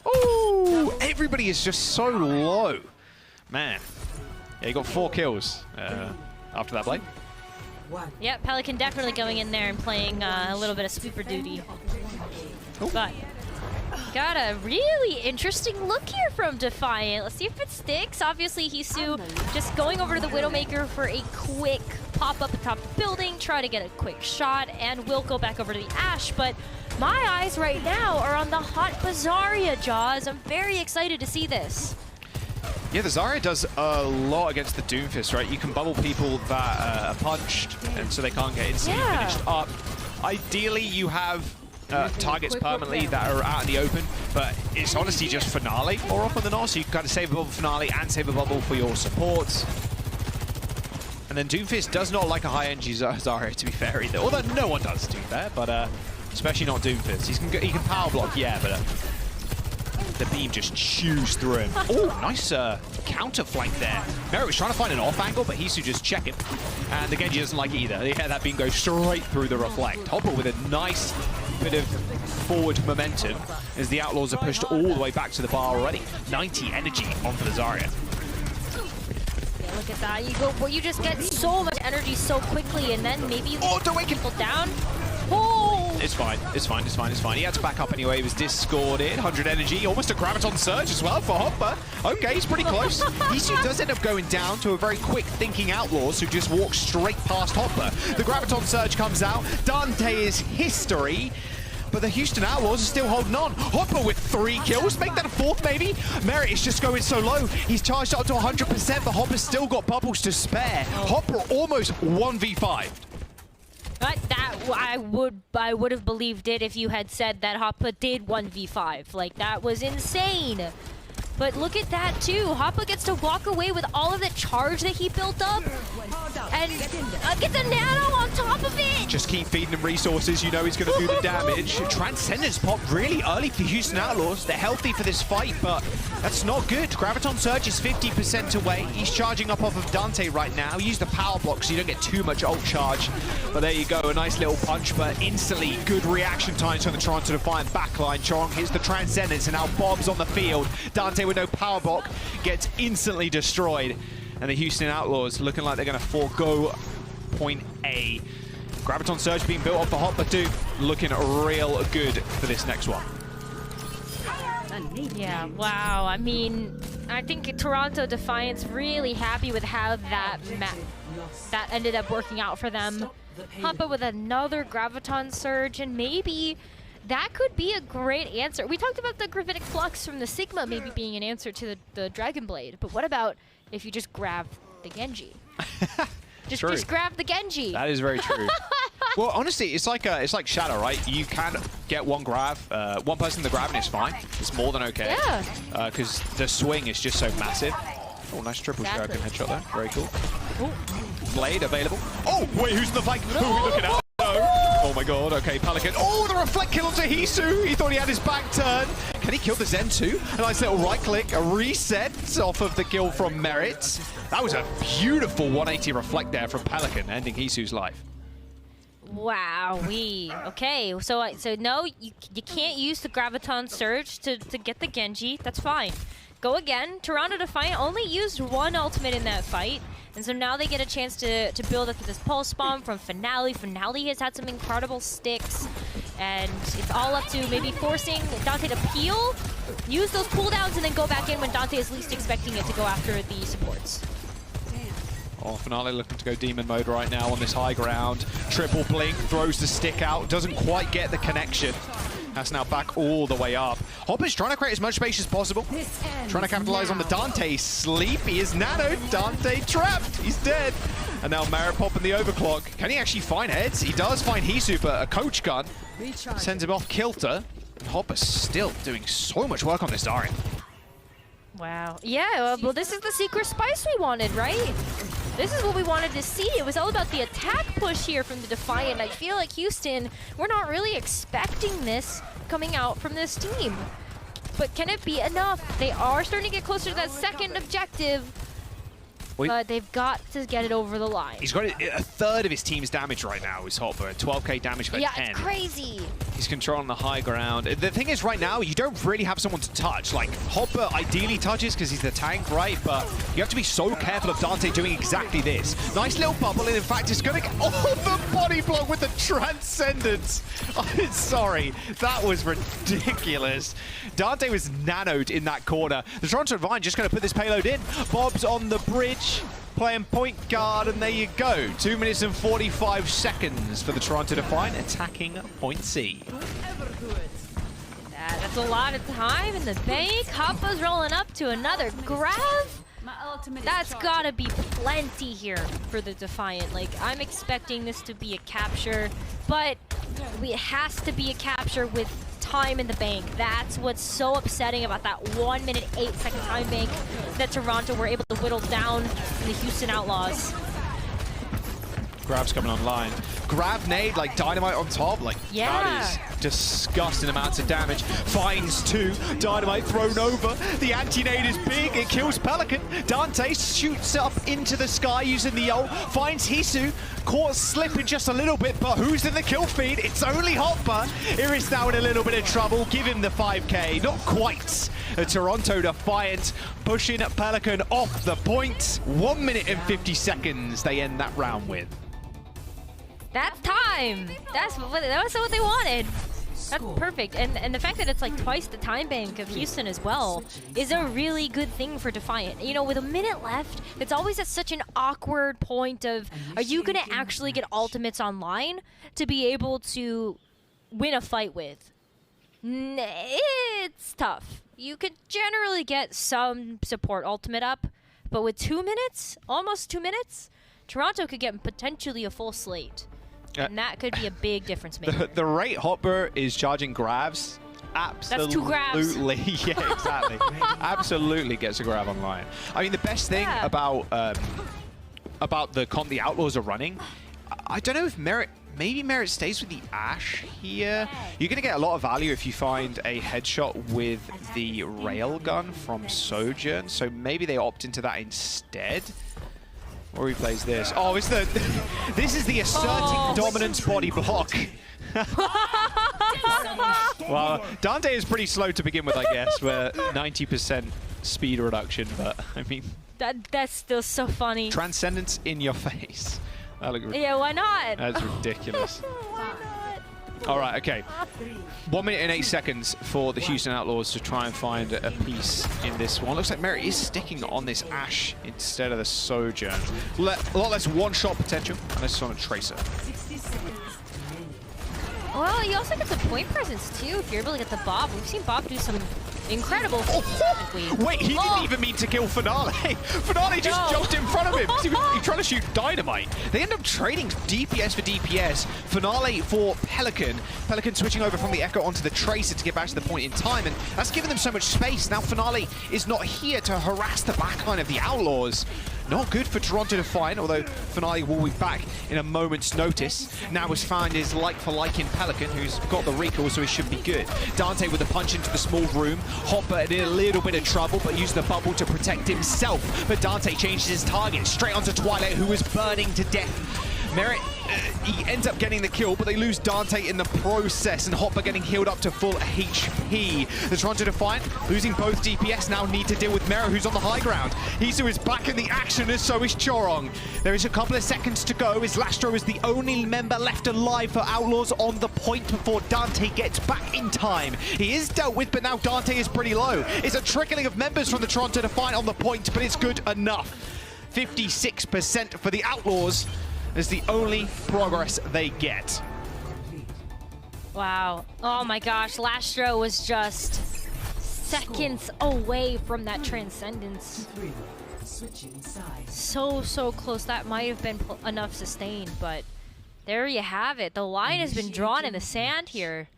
Ooh, everybody is just so low. Man. Yeah, he got 4 kills after that play. Yep, Pelican definitely going in there and playing a little bit of sweeper duty. But got a really interesting look here from Defiant. Let's see if it sticks. Obviously, Hisu just going over to the Widowmaker for a quick pop-up atop the building, try to get a quick shot, and will go back over to the Ashe. But my eyes right now are on the hot Bazaria, Jaws. I'm very excited to see this. Yeah, the Zarya does a lot against the Doomfist, right? You can bubble people that are punched, and so they can't get instantly finished up. Ideally, you have targets permanently that are out in the open, but it's honestly just Finale more often than not, so you can kind of save a bubble for Finale and save a bubble for your supports. And then Doomfist does not like a high-energy Zarya, to be fair, either. Although no one does, to be fair, but especially not Doomfist. He can power block, yeah, but the beam just chews through him. Oh, nice counter flank there. Merit was trying to find an off angle, but Hisu just check it. And the Genji doesn't like it either. Yeah, that beam goes straight through the reflect. Hopper with a nice bit of forward momentum as the Outlaws are pushed all the way back to the bar already. 90 energy on for the Zarya. Yeah, look at that. You just get so much energy so quickly, and then maybe you don't people down. Oh! It's fine. It's fine. It's fine. It's fine. He had to back up anyway. He was discorded. 100 energy. Almost a Graviton Surge as well for Hopper. Okay, he's pretty close. Hisu does end up going down to a very quick thinking Outlaws who just walk straight past Hopper. The Graviton Surge comes out. Dante is history. But the Houston Outlaws are still holding on. Hopper with 3 kills. Make that a 4th, maybe. Merit is just going so low. He's charged up to 100%, but Hopper's still got bubbles to spare. Hopper almost 1v5. But that I would have believed it if you had said that Hoppa did 1v5. Like, that was insane. But look at that too. Hoppa gets to walk away with all of the charge that he built up and get the nano on top of it. Just keep feeding him resources. You know he's going to do the damage. Transcendence popped really early for Houston Outlaws. They're healthy for this fight, but that's not good. Graviton Surge is 50% away. He's charging up off of Dante right now. Use the power block so you don't get too much ult charge. But there you go, a nice little punch, but instantly good reaction times from the Toronto Defiant backline. Chorong hits the Transcendence and now Bob's on the field. Dante with no power block gets instantly destroyed. And the Houston Outlaws looking like they're going to forego point A. Graviton Surge being built off the Hopper too. Looking real good for this next one. Yeah, wow. I mean, I think Toronto Defiant's really happy with how that ended up working out for them. Hopper with another Graviton Surge, and maybe that could be a great answer. We talked about the Gravitic Flux from the Sigma maybe being an answer to the Dragon Blade, but what about if you just grab the Genji? Just grab the Genji. That is very true. Well, honestly, it's like Shadow, right? You can get one grab, one person to grab, and it's fine. It's more than okay. Yeah. Because the swing is just so massive. Oh, nice triple shuriken headshot there. Very cool. Ooh. Blade available. Oh, wait, who's in the fight? Who are we looking at? Oh my god, okay, Pelican. Oh, the reflect kill onto Hisu. He thought he had his back turn. Can he kill the Zen too? A nice little right click, a reset off of the kill from Merit. That was a beautiful 180 reflect there from Pelican, ending Hisu's life. Wow, okay, so no, you can't use the Graviton Surge to get the Genji. That's fine. Go again. Toronto Defiant only used one ultimate in that fight, and so now they get a chance to build up to this pulse bomb from Finale. Finale has had some incredible sticks, and it's all up to maybe forcing Dante to peel, use those cooldowns, and then go back in when Dante is least expecting it to go after the supports. Oh, Finale looking to go demon mode right now on this high ground. Triple blink, throws the stick out, doesn't quite get the connection. That's now back all the way up. Hopper's trying to create as much space as possible. Trying to capitalize on the Dante sleep. He is nanoed. Dante trapped. He's dead. And now Merit popping the overclock. Can he actually find heads? He does find Hisu, but a coach gun sends him off kilter. And Hopper's still doing so much work on this Darian. Wow. Yeah, well, this is the secret spice we wanted, right? This is what we wanted to see. It was all about the attack push here from the Defiant. I feel like Houston, we're not really expecting this coming out from this team. But can it be enough? They are starting to get closer to that second objective. But they've got to get it over the line. He's got a third of his team's damage right now is Hopper. 12k damage per 10. Yeah, it's crazy. He's controlling the high ground. The thing is, right now, you don't really have someone to touch. Like, Hopper ideally touches because he's the tank, right? But you have to be so careful of Dante doing exactly this. Nice little bubble, and in fact, it's going to get... Oh, the body block with the Transcendence. I'm sorry. That was ridiculous. Dante was nanoed in that corner. The Toronto Defiant just going to put this payload in. Bob's on the bridge. Playing point guard, and there you go. 2 minutes and 45 seconds for the Toronto Defiant attacking point C. That's a lot of time in the bank. Hoppa's rolling up to another grab. That's gotta be plenty here for the Defiant. Like, I'm expecting this to be a capture, but it has to be a capture with time in the bank. That's what's so upsetting about that 1 minute 8 second time bank that Toronto were able to whittle down in the Houston Outlaws. Grab's coming online. Grab nade, like Dynamite on top, like that is disgusting amounts of damage. Finds two, Dynamite thrown over. The anti-nade is big, it kills Pelican. Dante shoots up into the sky using the ult, finds Hisu, caught slipping just a little bit, but who's in the kill feed? It's only Hopper. Iris now in a little bit of trouble, give him the 5k, not quite. A Toronto Defiant pushing Pelican off the point. 1 minute and 50 seconds they end that round with. That's time. That was what they wanted. That's perfect. And the fact that it's like twice the time bank of Houston as well is a really good thing for Defiant. You know, with a minute left, it's always at such an awkward point of, are you going to actually get ultimates online to be able to win a fight with? It's tough. You could generally get some support ultimate up, but with 2 minutes, almost 2 minutes, Toronto could get potentially a full slate. And that could be a big difference maker. The rate Hopper is charging grabs, absolutely. That's 2 grabs. Yeah, exactly. Absolutely gets a grab online. I mean, the best thing about the comp the Outlaws are running, I don't know if maybe Merit stays with the Ashe here. You're going to get a lot of value if you find a headshot with the railgun from Sojourn, so maybe they opt into that instead. Or he plays this. Oh, it's the... This is the asserting dominance body block. Well, Dante is pretty slow to begin with, I guess. We're 90% speed reduction, but I mean... That's still so funny. Transcendence in your face. That yeah, why not? That's ridiculous. Why not? All right, okay. 1 minute and 8 seconds for the Houston Outlaws to try and find a piece in this one. Looks like Merit is sticking on this Ashe instead of the Sojourn. A lot less one-shot potential, unless it's on a Tracer. Well, you also get the point presence, too, if you're able to get the Bob. We've seen Bob do some incredible. Wait, he didn't even mean to kill Finale. Finale just jumped in front of him. He was trying to shoot dynamite. They end up trading DPS for DPS. Finale for Pelican. Pelican switching over from the Echo onto the Tracer to get back to the point in time, and that's given them so much space. Now Finale is not here to harass the backline of the Outlaws. Not good for Toronto Defiant, although Finale will be back in a moment's notice. Now his find is like for like in Pelican, who's got the recall, so he should be good. Dante with a punch into the small room. Hopper in a little bit of trouble, but used the bubble to protect himself. But Dante changes his target straight onto Twilight, who is burning to death. Merit, he ends up getting the kill, but they lose Dante in the process, and Hopper getting healed up to full HP. The Toronto Defiant, losing both DPS, now need to deal with Merit, who's on the high ground. Hisu is back in the action, and so is Chorong. There is a couple of seconds to go, as Lastro is the only member left alive for Outlaws on the point before Dante gets back in time. He is dealt with, but now Dante is pretty low. It's a trickling of members from the Toronto Defiant on the point, but it's good enough. 56% for the Outlaws is the only progress they get. Wow. Oh my gosh, Lastro was just seconds away from that transcendence. So close. That might have been enough sustain, but there you have it. The line has been drawn in the sand here.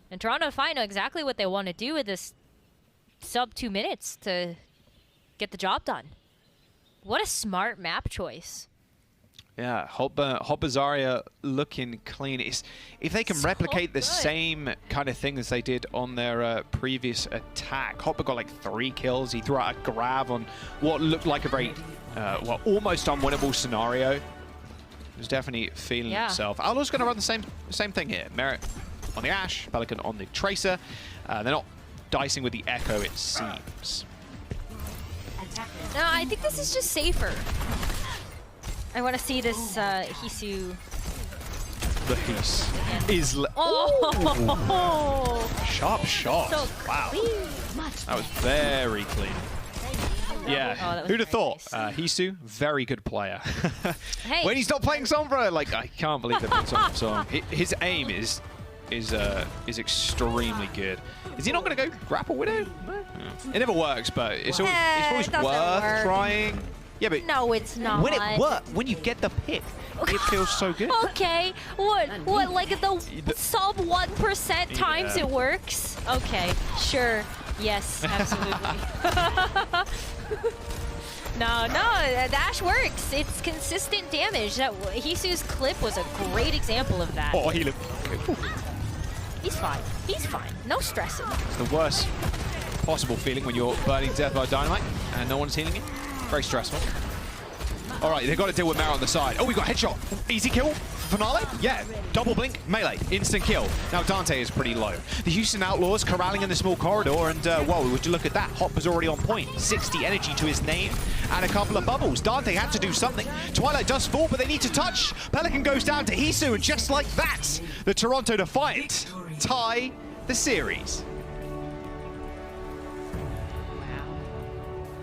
And Toronto Defiant know exactly what they want to do with this sub 2 minutes to get the job done. What a smart map choice. Yeah, Hopper Zarya looking clean. If they can replicate the same kind of thing as they did on their previous attack. Hopper got like 3 kills. He threw out a grab on what looked like a very, well, almost unwinnable scenario. He was definitely feeling himself. Outlaws going to run the same thing here. Merit on the Ashe, Pelican on the Tracer. They're not dicing with the Echo, it seems. No, I think this is just safer. I want to see this Hisu. The piece is... Sharp shot. So wow. clean. That was very clean. Yeah, who'd have thought? Nice. Hisu, very good player. Hey. When he's not playing Sombra, like, I can't believe they're playing Sombra. His aim is extremely good. Is he not going to go grapple Widow? No. It never works, but it's always worth trying. Yeah, but no, it's not. When it works, when you get the pick, it feels so good. Okay, what, like the sub 1% times it works? Okay, sure, yes, absolutely. No, the Ashe works. It's consistent damage. That Hisu's clip was a great example of that. Oh, he looked... He's fine. He's fine. No stressing. It's the worst possible feeling when you're burning to death by dynamite and no one's healing you. Very stressful. All right, they've got to deal with Mara on the side. Oh, we got headshot. Easy kill. Finale? Yeah. Double blink, melee, instant kill. Now Dante is pretty low. The Houston Outlaws corralling in the small corridor, and whoa, would you look at that? Hopper's already on point. 60 energy to his name and a couple of bubbles. Dante had to do something. Twilight does fall, but they need to touch. Pelican goes down to Hisu, and just like that, the Toronto Defiant tie the series.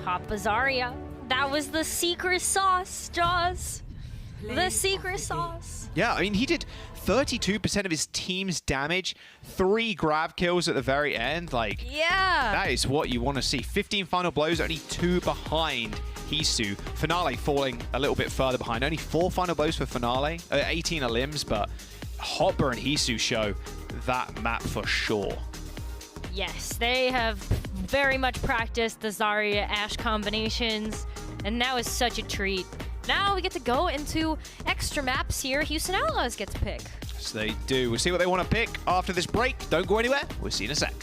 Hopper Zarya. That was the secret sauce, Jaws. The secret sauce. Yeah, I mean, he did 32% of his team's damage, 3 grab kills at the very end. Like, yeah, that is what you want to see. 15 final blows, only 2 behind Hisu. Finale falling a little bit further behind. Only 4 final blows for Finale, 18 are limbs, but Hopper and Hisu show that map for sure. Yes, they have very much practiced the Zarya Ashe combinations, and now is such a treat. Now we get to go into extra maps here. Houston Outlaws get to pick. Yes, they do. We'll see what they want to pick after this break. Don't go anywhere. We'll see you in a sec.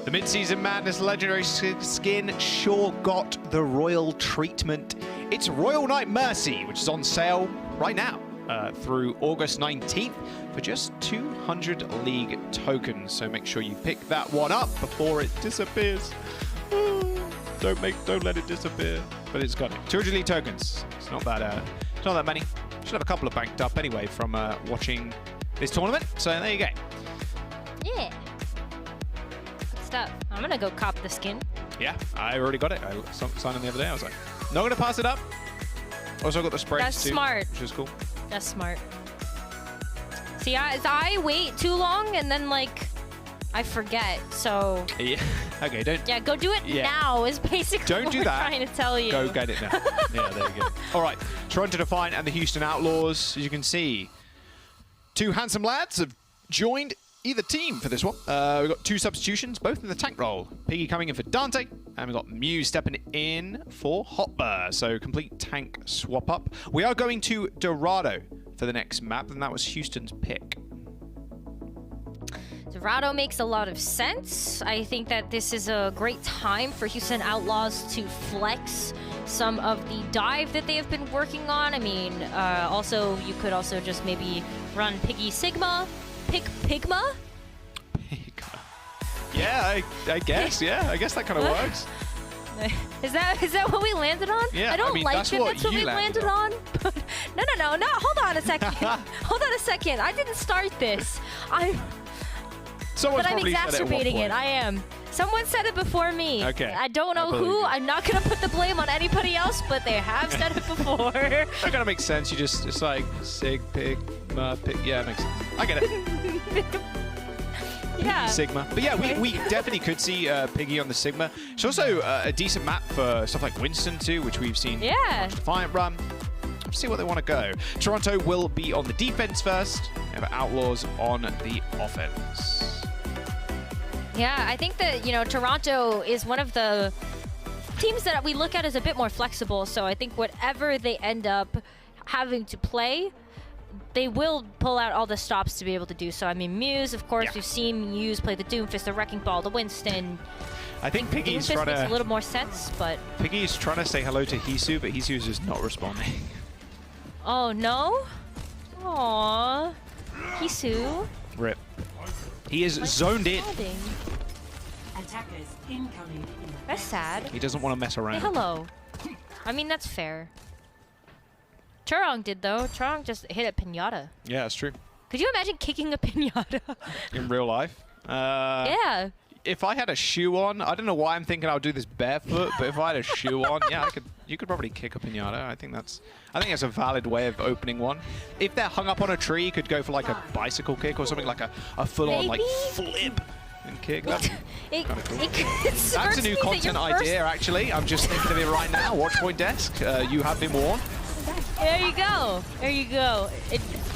The Midseason Madness Legendary skin sure got the royal treatment. It's Royal Knight Mercy, which is on sale right now through August 19th for just 200 League tokens. So make sure you pick that one up before it disappears. Don't let it disappear. But it's got it. 200 League tokens. It's not that many. Should have a couple of banked up anyway from watching this tournament. So there you go. Yeah. Stuff. I'm gonna go cop the skin. Yeah, I already got it. I signed in the other day. I was like, not gonna pass it up. Also got the spreads That's too, smart. which is cool. That's smart. See, I wait too long and then like I forget. So Yeah. Okay, don't. yeah, go do it now. Is basically Don't what do we're that. trying to tell you. Go get it now. Yeah, there you go. All right, Toronto Defiant and the Houston Outlaws. As you can see, two handsome lads have joined either team for this one. We've got two substitutions, both in the tank role. Piggy coming in for Dante, and we've got Muse stepping in for Hotbar. So complete tank swap up. We are going to Dorado for the next map, and that was Houston's pick. Dorado makes a lot of sense. I think that this is a great time for Houston Outlaws to flex some of the dive that they have been working on. I mean, also, you could also just maybe run Piggy Sigma, Pigma? Yeah, I guess. Yeah, I guess that kind of works. Is that what we landed on? Yeah, I don't mean, like that's that what that's what you we landed on. No. Hold on a second. Hold on a second. I didn't start this. Someone But I'm probably said exacerbating it. it. I am. Someone said it before me. Okay. I don't know who. I'm not going to put the blame on anybody else, but they have said it before. That kind of makes sense. It's like Sig, Pig, Pig. Yeah, it makes sense. I get it. Yeah. Sigma. But yeah, we definitely could see Piggy on the Sigma. It's also a decent map for stuff like Winston too, which we've seen Defiant run. Let's see what they want to go. Toronto will be on the defense first, and Outlaws on the offense. Yeah, I think that, Toronto is one of the teams that we look at as a bit more flexible. So I think whatever they end up having to play, they will pull out all the stops to be able to do so. I mean, Muse, of course, we've seen Muse play the Doomfist, the Wrecking Ball, the Winston. I think Piggy's Doomfist trying makes to... a little more sense, but... Piggy's trying to say hello to Hisu, but Hisu's just not responding. Oh, no? Aww. Hisu. Rip. He is zoned in. Attackers incoming. That's sad. He doesn't want to mess around. Hey, hello. I mean, that's fair. Churong did, though. Churong just hit a pinata. Yeah, that's true. Could you imagine kicking a pinata? In real life. Yeah. If I had a shoe on, I don't know why I'm thinking I'll do this barefoot, but if I had a shoe on, yeah, you could probably kick a pinata. I think that's a valid way of opening one. If they're hung up on a tree, you could go for like a bicycle kick or something like a full-on like flip and kick. That'd be kind of cool. That's a new content idea, actually. I'm just thinking of it right now. Watchpoint desk, you have been warned. There you go. There you go.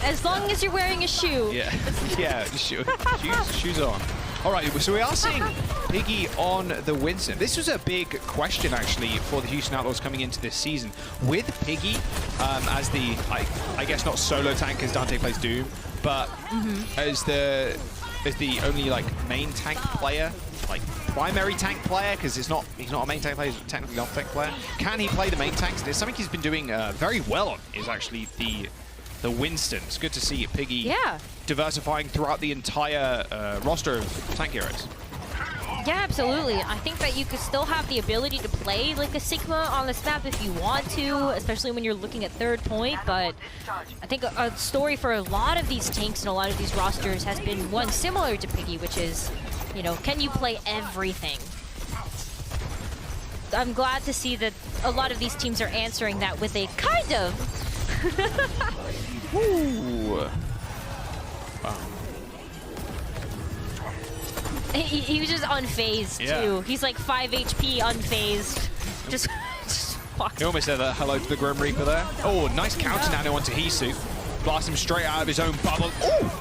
As long as you're wearing a shoe. Yeah, yeah, shoes on. All right, so we are seeing Piggy on the Winston. This was a big question, actually, for the Houston Outlaws coming into this season. With Piggy as the, I guess not solo tank as Dante plays Doom, but as the only like main tank player, like primary tank player, because he's not a main tank player, he's technically not a tank player. Can he play the main tanks? There's something he's been doing very well on, is actually the Winston. It's good to see Piggy diversifying throughout the entire roster of tank heroes. Yeah, absolutely. I think that you could still have the ability to play like a Sigma on this map if you want to, especially when you're looking at third point, but I think a story for a lot of these tanks and a lot of these rosters has been one similar to Piggy, which is, you know, can you play everything? I'm glad to see that a lot of these teams are answering that with a kind of. Ooh. Wow. He was just unfazed too. He's like 5 HP unfazed. Just walks. He almost said a hello to the Grim Reaper there. Oh, nice counter nano onto Hisu. Blast him straight out of his own bubble. Ooh!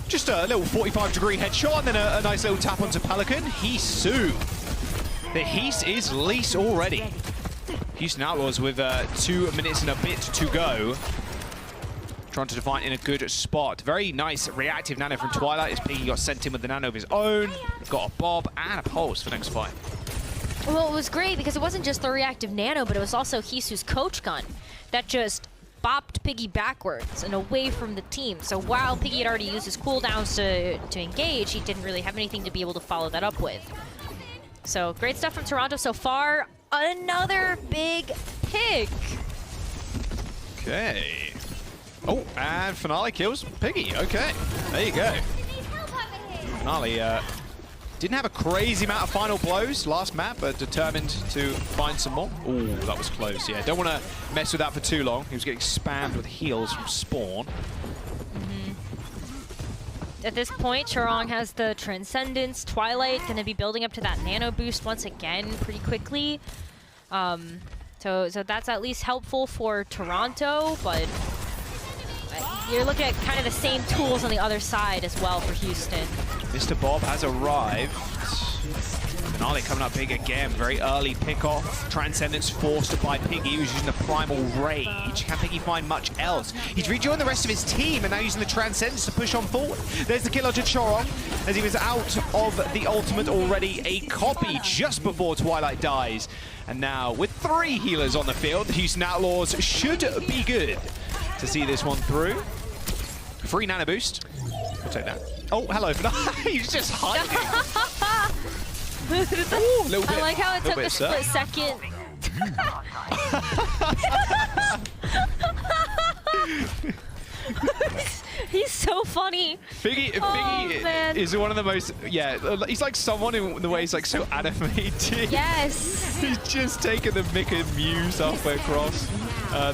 Just a little 45-degree headshot and then a nice little tap onto Pelican. Hisu. The Heat is lease already. Houston Outlaws with 2 minutes and a bit to go. Trying to Defiant in a good spot. Very nice reactive nano from Twilight as Piggy got sent in with the nano of his own. Got a bob and a pulse for next fight. Well, it was great because it wasn't just the reactive nano, but it was also Hisu's coach gun that just bopped Piggy backwards and away from the team. So while Piggy had already used his cooldowns to engage, he didn't really have anything to be able to follow that up with. So great stuff from Toronto so far. Another big pick. Okay. Oh, and Finale kills Piggy. Okay, there you go. Finale didn't have a crazy amount of final blows last map, but determined to find some more. Oh, that was close. Yeah, don't want to mess with that for too long. He was getting spammed with heals from Spawn. At this point, Churong has the Transcendence. Twilight going to be building up to that nano boost once again pretty quickly. So that's at least helpful for Toronto, but you're looking at kind of the same tools on the other side as well for Houston. Mr. Bob has arrived. Finale coming up big again. Very early pick-off. Transcendence forced by Piggy, who's using the Primal Rage. Can Piggy find much else? He's rejoined the rest of his team and now using the Transcendence to push on forward. There's the kill onto Churong as he was out of the ultimate already. A copy just before Twilight dies. And now with 3 healers on the field, the Houston Outlaws should be good to see this one through. Free nano boost. We'll take that. Oh, hello. He's just hiding. Ooh, little bit, I like how it took a split second. He's so funny. Piggy is one of the most, he's like someone in the way he's like so animated. Yes. He's just taking the Mick and Muse halfway across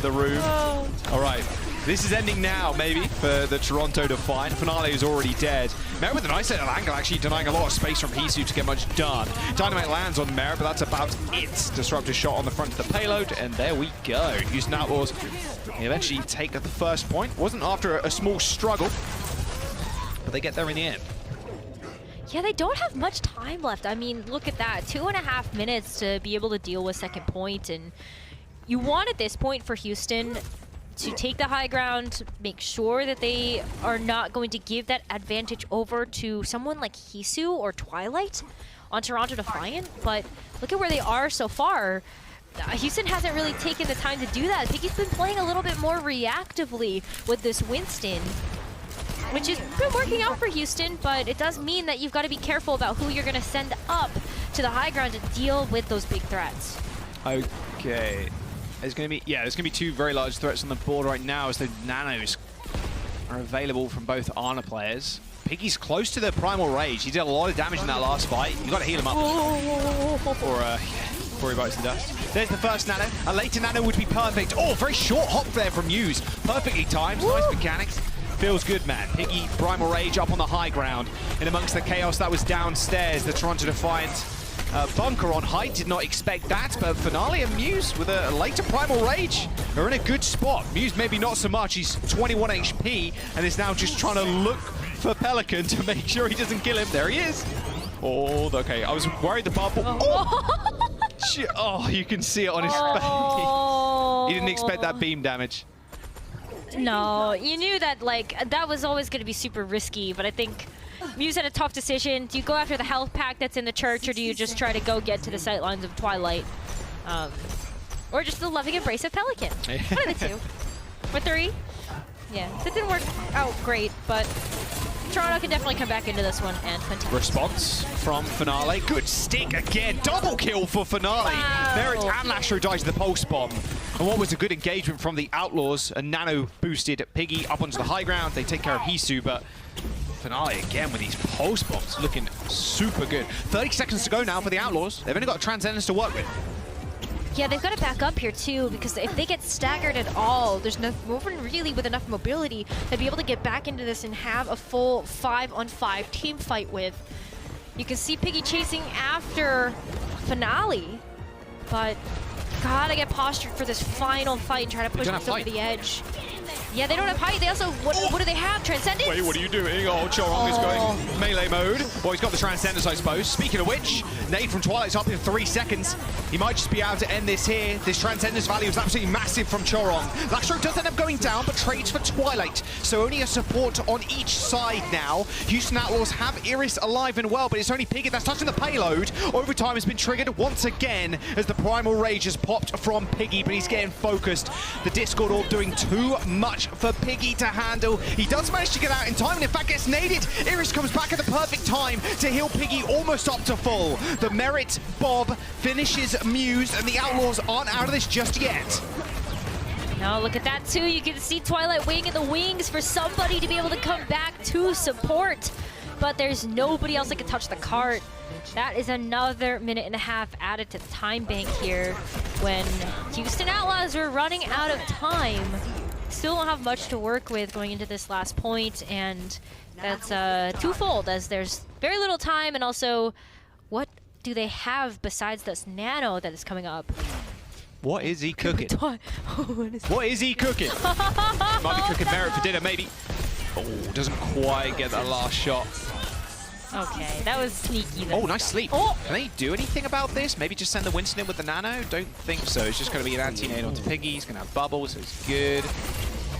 the room. Oh. All right. This is ending now, maybe, for the Toronto Defiant. Finale is already dead. Merit with a nice little angle, actually denying a lot of space from Hisu to get much done. Dynamite lands on Merit, but that's about it. Disruptor shot on the front of the payload, and there we go. Houston Outlaws eventually take the first point. Wasn't after a small struggle, but they get there in the end. Yeah, they don't have much time left. I mean, look at that. 2.5 minutes to be able to deal with second point, and you want at this point for Houston to take the high ground, make sure that they are not going to give that advantage over to someone like Hisu or Twilight on Toronto Defiant. But look at where they are so far. Houston hasn't really taken the time to do that. I think he's been playing a little bit more reactively with this Winston, which has been working out for Houston, but it does mean that you've got to be careful about who you're going to send up to the high ground to deal with those big threats. Okay. There's going to be two very large threats on the board right now as the nanos are available from both Ana players. Piggy's close to the Primal Rage. He did a lot of damage in that last fight. You got to heal him up before he bites the dust. There's the first nano. A later nano would be perfect. Oh, very short hop there from Muse. Perfectly timed. Nice mechanics. Feels good, man. Piggy, Primal Rage up on the high ground. In amongst the chaos that was downstairs, the Toronto Defiant bunker on height. Did not expect that, but Finale and Muse with a later Primal Rage are in a good spot. Muse maybe not so much. He's 21 HP and is now just trying to look for Pelican to make sure he doesn't kill him. There he is. Oh, okay. I was worried the bubble. Oh, shit. Oh, you can see it on his face. He didn't expect that beam damage. No, you knew that, like, that was always going to be super risky, but I think Muse had a tough decision. Do you go after the health pack that's in the church, or do you just try to go get to the sightlines of Twilight? Or just the loving embrace of Pelican? One of the two. Or three? Yeah, that didn't work out great, but Toronto can definitely come back into this one and contest. Response from Finale. Good stick again. Double kill for Finale. Wow. Merit and Lashro died to the pulse bomb. And what was a good engagement from the Outlaws. A nano boosted Piggy up onto the high ground. They take care of Hisu, but Finale again with these pulse bombs looking super good. 30 seconds to go now for the Outlaws. They've only got Transcendence to work with. Yeah, they've got to back up here too, because if they get staggered at all, there's no one really with enough mobility to be able to get back into this and have a full 5-on-5 team fight with. You can see Piggy chasing after Finale, but gotta get postured for this final fight and try to push this over the edge. Yeah, they don't have height. They also, what do they have? Transcendence? Wait, what are you doing? Oh, Chorong is going melee mode. Well, he's got the Transcendence, I suppose. Speaking of which, Nade from Twilight's up in 3 seconds. He might just be able to end this here. This Transcendence value is absolutely massive from Chorong. Lashro does end up going down, but trades for Twilight. So only a support on each side now. Houston Outlaws have Iris alive and well, but it's only Piggy that's touching the payload. Overtime has been triggered once again as the Primal Rage has popped from Piggy, but he's getting focused. The Discord all doing too much for Piggy to handle. He does manage to get out in time and in fact gets naded. Iris comes back at the perfect time to heal Piggy almost up to full. The Merit Bob finishes Muse and the Outlaws aren't out of this just yet. No, look at that too. You can see Twilight waiting in the wings for somebody to be able to come back to support. But there's nobody else that can touch the cart. That is another minute and a half added to the time bank here when Houston Outlaws are running out of time. Still don't have much to work with going into this last point, and that's twofold as there's very little time, and also what do they have besides this nano that is coming up? What is he cooking? What is he cooking? Might be cooking Merit for dinner, maybe. Oh, doesn't quite get that last shot. Okay, that was sneaky then. Oh, nice sleep. Oh. Can they do anything about this? Maybe just send the Winston in with the nano? Don't think so. It's just going to be an anti-nade onto Piggy. He's going to have bubbles, so it's good.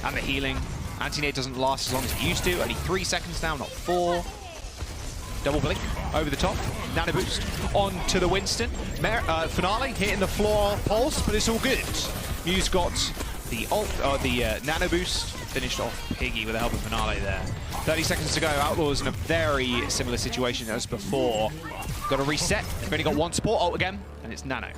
And the healing. Anti-nade doesn't last as long as it used to. Only 3 seconds now, not 4. Double blink over the top. Nano boost onto the Winston. Finale hitting the floor pulse, but it's all good. Muse got the nano boost. Finished off Piggy with the help of Finale there. 30 seconds to go. Outlaws in a very similar situation as before. Got to reset. They've only got one support ult again, and it's Nano.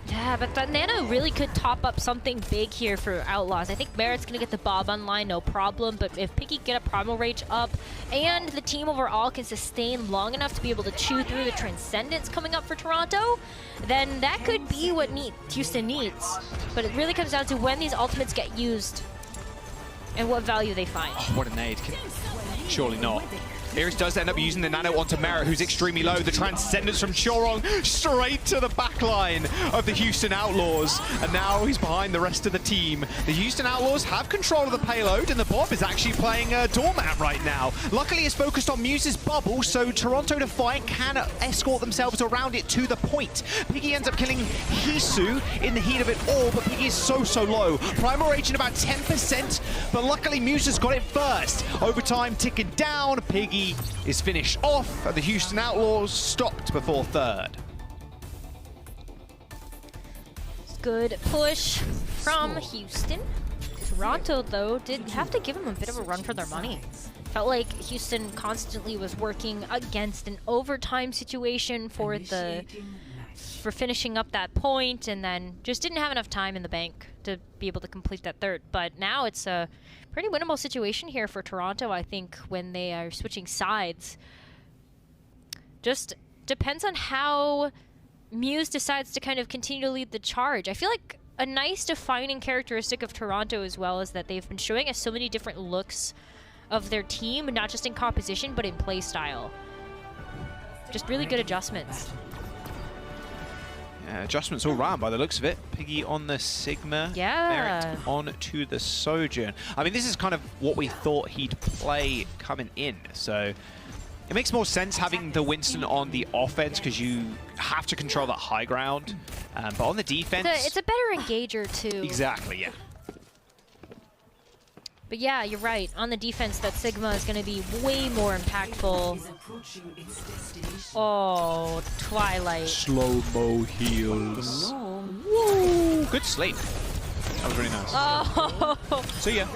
Yeah, but that nano really could top up something big here for Outlaws. I think Merit's going to get the Bob online, no problem. But if Piggy get a Primal Rage up and the team overall can sustain long enough to be able to chew through the Transcendence coming up for Toronto, then that could be what Houston needs. But it really comes down to when these ultimates get used and what value they find. Oh, what a nade. Surely not. Iris does end up using the nano onto Merit, who's extremely low. The Transcendence from Chorong straight to the back line of the Houston Outlaws. And now he's behind the rest of the team. The Houston Outlaws have control of the payload, and the Bob is actually playing doormat right now. Luckily, it's focused on Muse's bubble, so Toronto Defiant can escort themselves around it to the point. Piggy ends up killing Hisu in the heat of it all, but Piggy is so low. Primal Rage in about 10%, but luckily Muse has got it first. Overtime ticking down. Piggy is finished off, and the Houston Outlaws stopped before third. Good push from Houston. Toronto, though, did have to give them a bit of a run for their money. Felt like Houston constantly was working against an overtime situation for the for finishing up that point, and then just didn't have enough time in the bank to be able to complete that third. But now it's a pretty winnable situation here for Toronto, I think, when they are switching sides. Just depends on how Muse decides to kind of continue to lead the charge. I feel like a nice defining characteristic of Toronto as well is that they've been showing us so many different looks of their team, not just in composition, but in play style. Just really good adjustments. Yeah, adjustments all round by the looks of it. Piggy on the Sigma, Yeah. Merit on to the Sojourn. I mean, this is kind of what we thought he'd play coming in, so it makes more sense having the Winston on the offense because you have to control that high ground. But on the defense... It's a better engager, too. Exactly, yeah. But yeah, you're right. On the defense, that Sigma is going to be way more impactful. Is approaching its destination. Oh, Twilight. Slow-mo heals. Woo! Good sleep. That was really nice. Oh. See ya.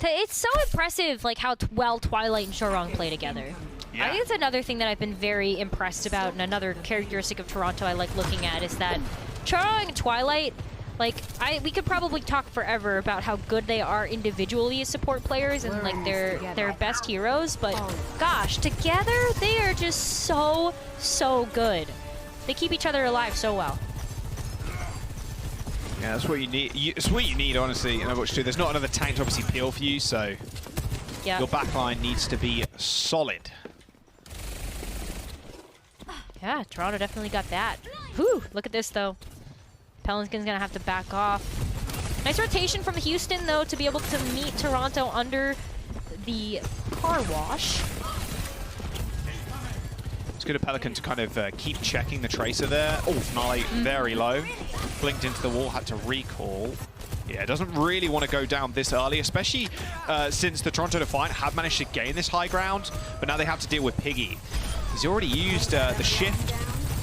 It's so impressive, like how well Twilight and Shorong play together. Yeah. I think it's another thing that I've been very impressed about, and another characteristic of Toronto I like looking at is that Shorong and Twilight, like we could probably talk forever about how good they are individually as support players and like their best heroes, but gosh, together they are just so good. They keep each other alive so well. Yeah, that's what you need. It's what you need, honestly, in Overwatch 2. There's not another tank to obviously peel for you, so Yeah. your backline needs to be solid. Yeah, Toronto definitely got that. Whew, look at this though. Pelinkan's gonna have to back off. Nice rotation from Houston though to be able to meet Toronto under the car wash. It's good of Pelican to kind of keep checking the Tracer there. Oh, Finale very low. Blinked into the wall, had to recall. Yeah, doesn't really want to go down this early, especially since the Toronto Defiant have managed to gain this high ground, but now they have to deal with Piggy. He's already used the shift,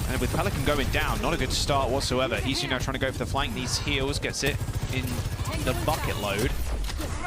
and with Pelican going down, not a good start whatsoever. He's now trying to go for the flank, needs heals, gets it in the bucket load.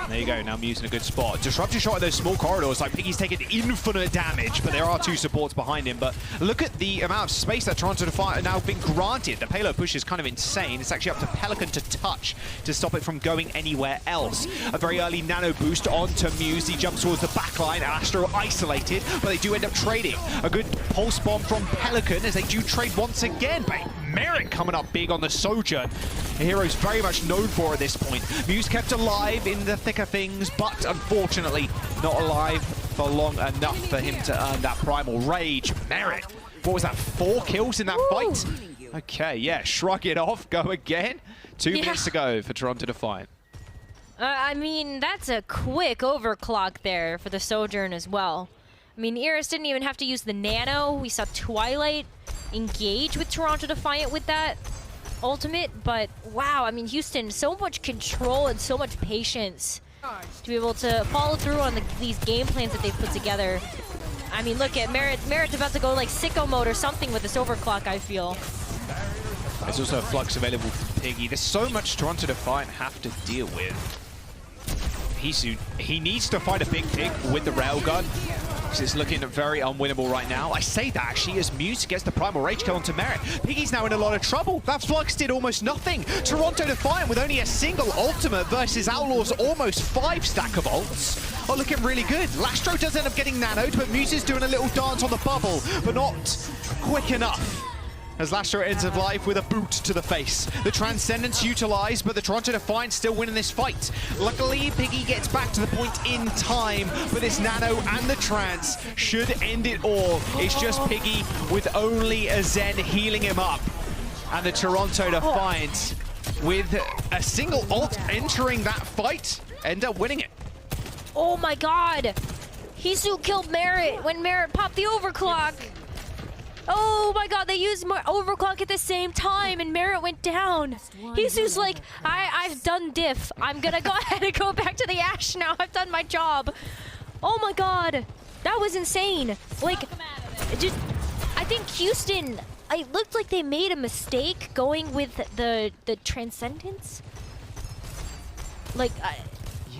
There you go, now Muse in a good spot. Disruptive shot in those small corridors, like Piggy's taking infinite damage, but there are two supports behind him. But look at the amount of space that Toronto Defiant are now been granted. The payload push is kind of insane. It's actually up to Pelican to touch to stop it from going anywhere else. A very early nano boost onto Muse. He jumps towards the backline. Astro isolated, but they do end up trading. A good pulse bomb from Pelican as they do trade once again. But Merit coming up big on the Sojourn. The hero's very much known for at this point. Muse kept alive in the thick of things, but unfortunately not alive for long enough for him to earn that primal rage. Merit, what was that, 4 kills in that fight? Okay, yeah, shrug it off, go again. 2 minutes to go for Toronto Defiant. I mean, that's a quick overclock there for the Sojourn as well. I mean, Iris didn't even have to use the nano. We saw Twilight engage with Toronto Defiant with that ultimate, but wow, I mean, Houston, so much control and so much patience to be able to follow through on these game plans that they've put together. I mean, look at Merit. Merit's about to go like sicko mode or something with this overclock, I feel. There's also a flux available for Piggy. There's so much Toronto Defiant have to deal with. He needs to fight a big pig with the railgun. It's looking very unwinnable right now. I say that actually as Muse gets the primal rage kill onto Merit. Piggy's now in a lot of trouble. That flux did almost nothing. Toronto Defiant with only a single ultimate versus Outlaws almost 5 stack of ults. Oh, looking really good. Lastro does end up getting nanoed, but Muse is doing a little dance on the bubble, but not quick enough. As Lastro ends of life with a boot to the face. The Transcendence utilized, but the Toronto Defiant still winning this fight. Luckily, Piggy gets back to the point in time, but this nano and the trance should end it all. It's just Piggy with only a Zen healing him up. And the Toronto Defiant, with a single ult entering that fight, end up winning it. Oh my god! Hisu killed Merit when Merit popped the overclock. Oh my god, they used more overclock at the same time and Merit went down. Hisu's like, I've done diff. I'm gonna go ahead and go back to the Ashe now. I've done my job. Oh my god. That was insane. Like, just, I think Houston, it looked like they made a mistake going with the Transcendence. Like,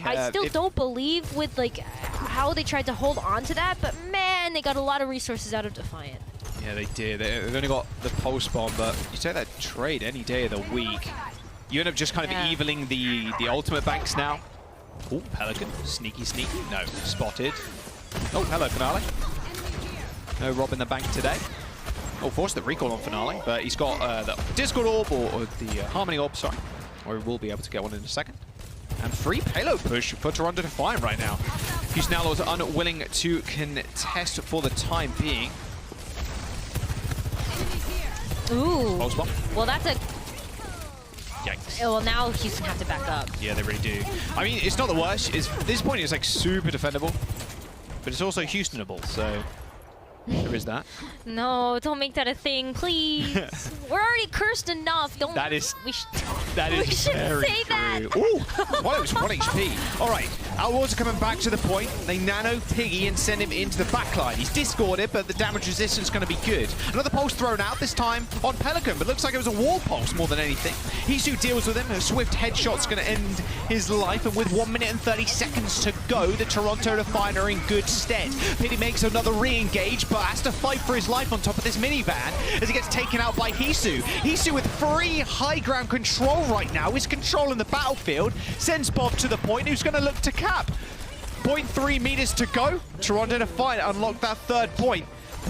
I still don't believe with like how they tried to hold on to that, but man, they got a lot of resources out of Defiant. Yeah, they did. They've only got the pulse bomb, but you take that trade any day of the week. You end up just kind of evening the ultimate banks now. Oh, Pelican. Sneaky, sneaky. No, spotted. Oh, hello, Finale. No robbing the bank today. Oh, forced the recall on Finale, but he's got the Discord Orb, or the Harmony Orb, sorry. Or he will be able to get one in a second. And free payload push for Dorado Defiant right now. Houston Outlaws are unwilling to contest for the time being. Ooh. Pulse bomb. Well, that's a... Yikes. Well, now Houston have to back up. Yeah, they really do. I mean, it's not the worst. At this point, it's like super defendable. But it's also Houstonable, so there is that. No, don't make that a thing, please. We're already cursed enough. Don't. That is. We That is we shouldn't very say that. true. Ooh, well, it was 1 HP. All right, Outlaws are coming back to the point. They nano Piggy and send him into the backline. He's discorded, but the damage resistance is going to be good. Another pulse thrown out, this time on Pelican, but looks like it was a wall pulse more than anything. Hisu deals with him. A swift headshot's going to end his life, and with 1 minute and 30 seconds to go, the Toronto Defiant are in good stead. Piggy makes another re-engage, but has to fight for his life on top of this minivan as he gets taken out by Hisu. Hisu with free high ground control right now is controlling the battlefield, sends Bob to the point, who's going to look to cap. 0.3 meters to go. Toronto Defiant unlock that third point.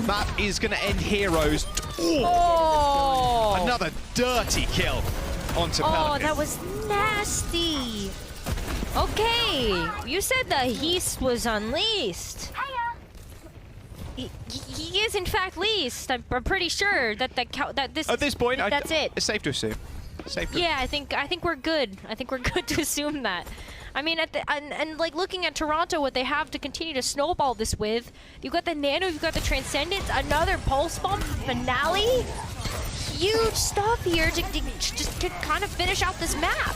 Map is going to end heroes. Oh! Another dirty kill onto Pelican. Oh, that was nasty. Okay, you said the Heast was unleashed. He is in fact leased. I'm pretty sure that this. At this point, that's it. It's safe to assume. Yeah, I think we're good. I think we're good to assume that. I mean, and like looking at Toronto, what they have to continue to snowball this with, you've got the Nano, you've got the Transcendence, another Pulse Bomb, Finale. Huge stuff here to kind of finish out this map.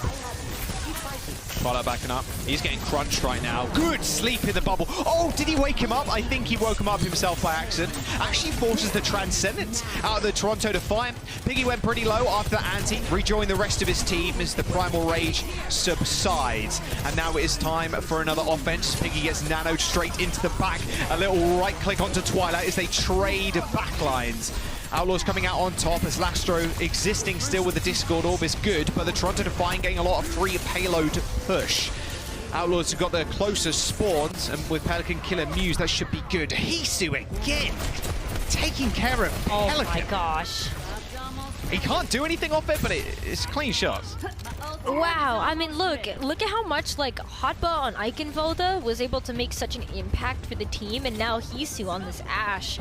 Follow backing up. He's getting crunched right now. Good sleep in the bubble. Oh, did he wake him up? I think he woke him up himself by accident. Actually forces the Transcendence out of the Toronto Defiant. Piggy went pretty low after the anti. Rejoined the rest of his team as the Primal Rage subsides. And now it is time for another offense. Piggy gets nanoed straight into the back. A little right click onto Twilight as they trade backlines. Outlaws coming out on top as Lastro existing still with the Discord Orb is good, but the Toronto Defiant getting a lot of free payload push. Outlaws have got their closest spawns, and with Pelican killing Muse, that should be good. Hisu again, taking care of Pelican. Oh my gosh. He can't do anything off it, but it's clean shots. Wow, I mean, look at how much like Hotba on Eichenwalde was able to make such an impact for the team, and now Hisu on this Ashe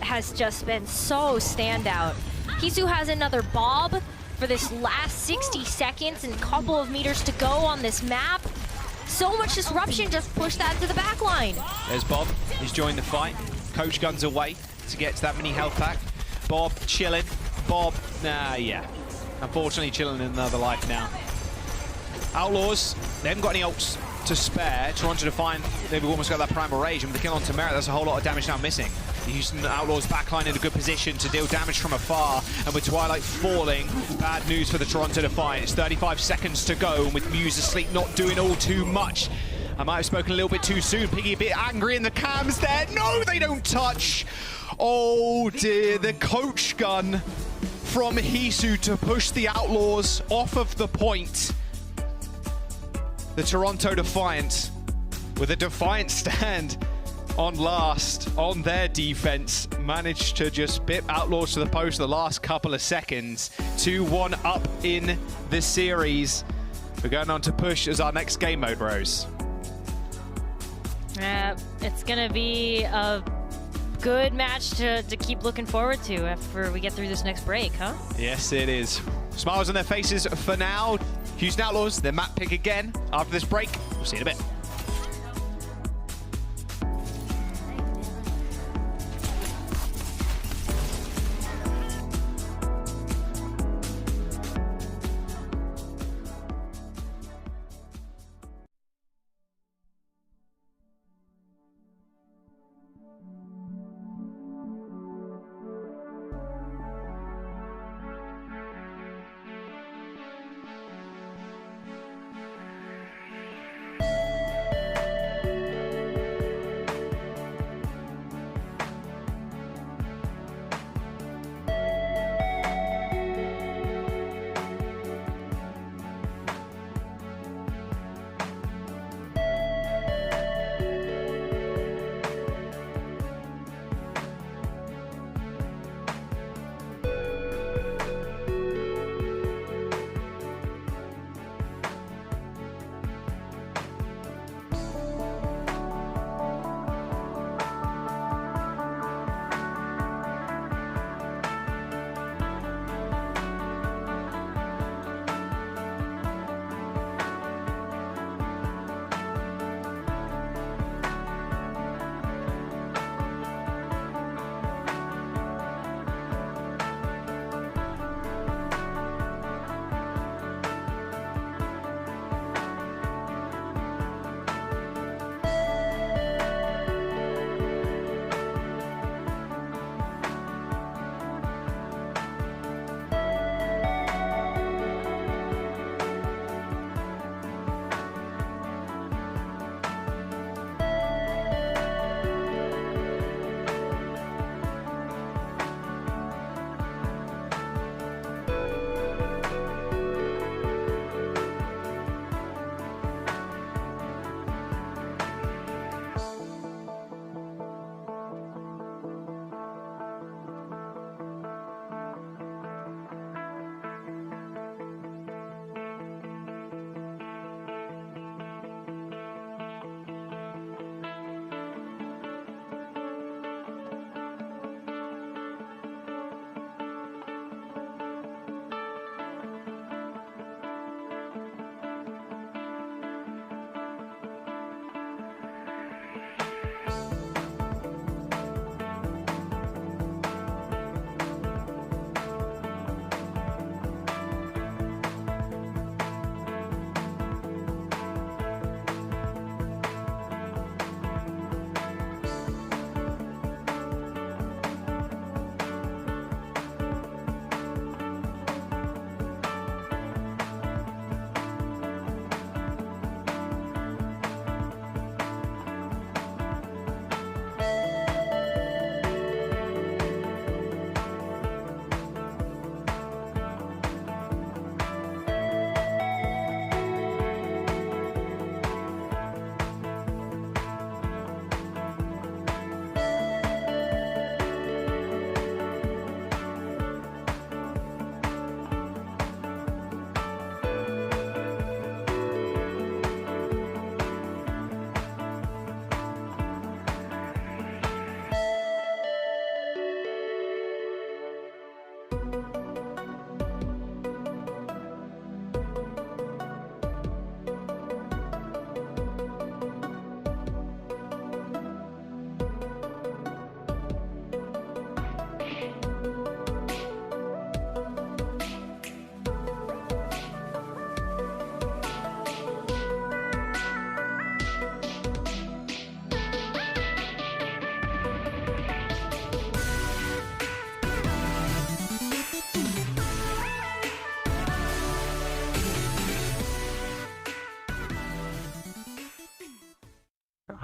has just been so standout. Hisu has another Bob for this last 60 seconds and a couple of meters to go on this map. So much disruption, just push that to the back line. There's Bob, he's joined the fight. Coach guns away to get to that mini health pack. Bob chilling, Bob, yeah. Unfortunately chilling in another life now. Outlaws, they haven't got any ults to spare. Toronto Defiant, they've almost got that Primal Rage, and with the kill on Merit, there's a whole lot of damage now missing. The Houston Outlaws backline in a good position to deal damage from afar, and with Twilight falling, bad news for the Toronto Defiant. It's 35 seconds to go, and with Muse asleep, not doing all too much. I might have spoken a little bit too soon. Piggy a bit angry in the cams there. No, they don't touch. Oh dear, the coach gun from Hisu to push the Outlaws off of the point. The Toronto Defiant with a defiant stand on last on their defense managed to just bip Outlaws to the post the last couple of seconds. 2-1 up in the series. We're going on to push as our next game mode, Rose. It's gonna be a good match to keep looking forward to after we get through this next break, huh? Yes, it is. Smiles on their faces for now. Houston Outlaws, their map pick again after this break. We'll see you in a bit.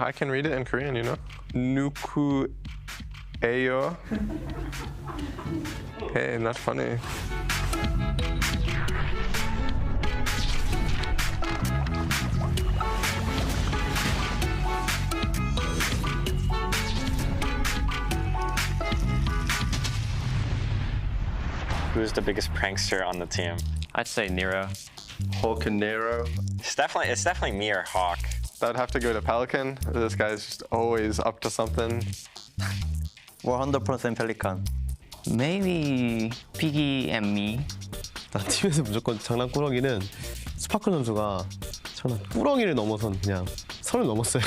I can read it in Korean, you know. Nuku Ayo. Hey, not funny. Who's the biggest prankster on the team? I'd say Nero. Hawk and Nero. It's definitely me or Hawk. I'd have to go to Pelican. This guy's just always up to something. 100% Pelican. Maybe Piggy and me. 나 팀에서 무조건 장난꾸러기는 스파클 선수가 장난꾸러기를 넘어선 그냥 선을 넘었어요.